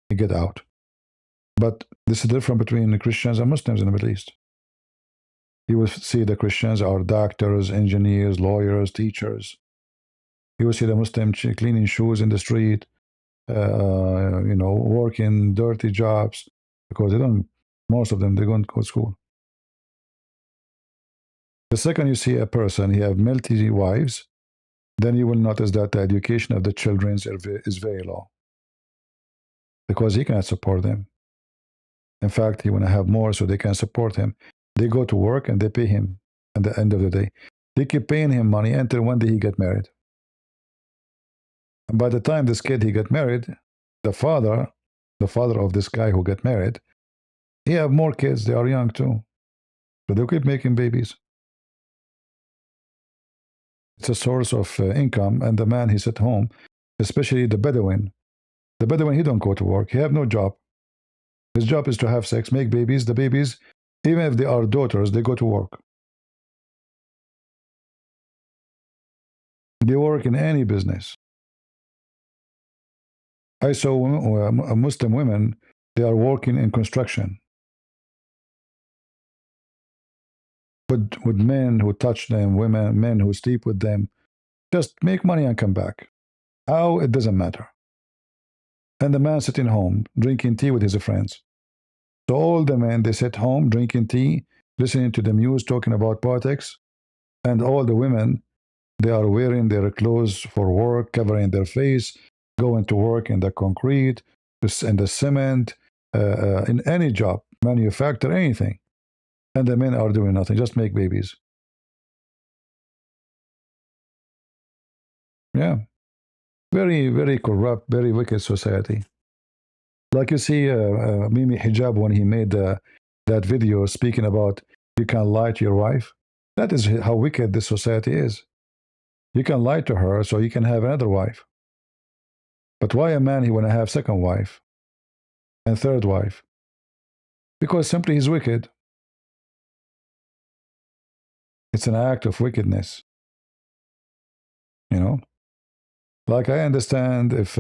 he get out. But this is different between the Christians and Muslims in the Middle East. You will see the Christians are doctors, engineers, lawyers, teachers. You will see the Muslim cleaning shoes in the street, working dirty jobs because most of them, they don't go to school. The second you see a person, he have multi wives, then you will notice that the education of the children is very low because he cannot support them. In fact, he want to have more so they can support him. They go to work and they pay him at the end of the day. They keep paying him money until one day he get married. And by the time this kid he get married, the father of this guy who get married, he have more kids. They are young too. So they keep making babies. It's a source of income. And the man, he's at home, especially the Bedouin. The Bedouin, he don't go to work. He have no job. His job is to have sex, make babies. The babies, even if they are daughters, they go to work. They work in any business. I saw Muslim women, they are working in construction. With men who touch them, men who sleep with them, just make money and come back. How? It doesn't matter. And the man sitting home, drinking tea with his friends. So all the men, they sit home, drinking tea, listening to the news, talking about politics. And all the women, they are wearing their clothes for work, covering their face, going to work in the concrete, in the cement, in any job, manufacture, anything. And the men are doing nothing, just make babies. Yeah. Very, very corrupt, very wicked society. Like you see Mimi Hijab when he made that video speaking about you can lie to your wife. That is how wicked this society is. You can lie to her so you can have another wife. But why a man he want to have second wife and third wife? Because simply he's wicked. It's an act of wickedness. You know? Like I understand if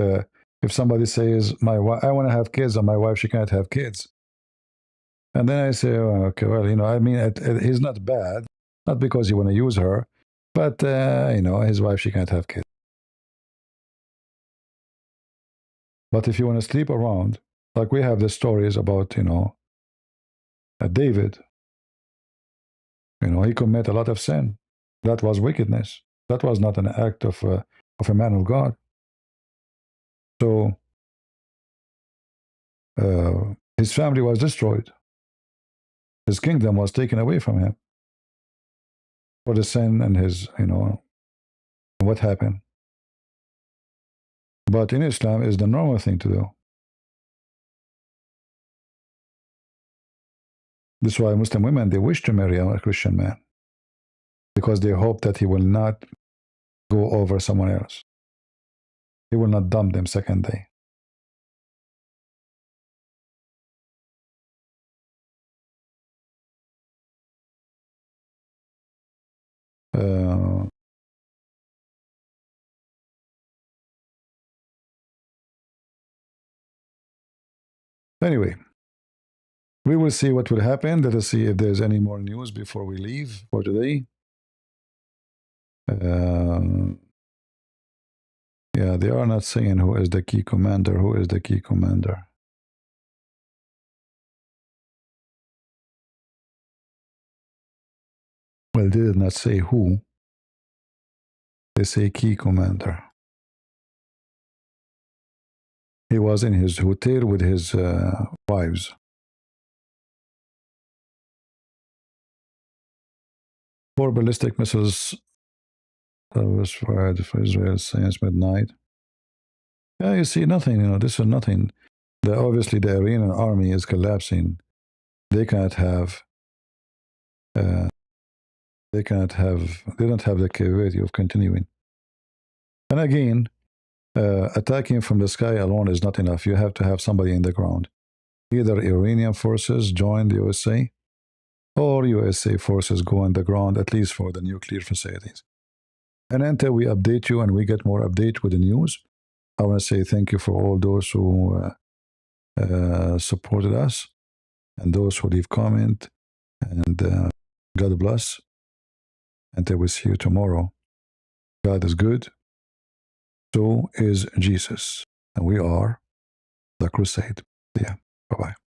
somebody says I want to have kids and my wife she can't have kids. And then I say, oh, okay, well, I mean, he's not bad, not because you want to use her, but, his wife, she can't have kids. But if you want to sleep around, like we have the stories about, David, he committed a lot of sin. That was wickedness. That was not an act of a man of God. So his family was destroyed. His kingdom was taken away from him for the sin and his, what happened. But in Islam, is the normal thing to do. This is why Muslim women, they wish to marry a Christian man because they hope that he will not go over someone else. He will not dump them second day. Anyway, we will see what will happen. Let us see if there's any more news before we leave for today. Yeah, they are not saying who is the key commander. Who is the key commander? Well, they did not say who. They say key commander. He was in his hotel with his wives. 4 ballistic missiles that was fired for Israel since midnight. Yeah, you see, nothing, this is nothing. Obviously, the Iranian army is collapsing. They cannot have, they don't have the capability of continuing. And again, attacking from the sky alone is not enough. You have to have somebody in the ground. Either Iranian forces join the USA, or USA forces go on the ground, at least for the nuclear facilities. And until we update you and we get more update with the news, I want to say thank you for all those who supported us and those who leave comment. And God bless. Until we see you tomorrow. God is good. So is Jesus. And we are the crusade. Yeah. Bye-bye.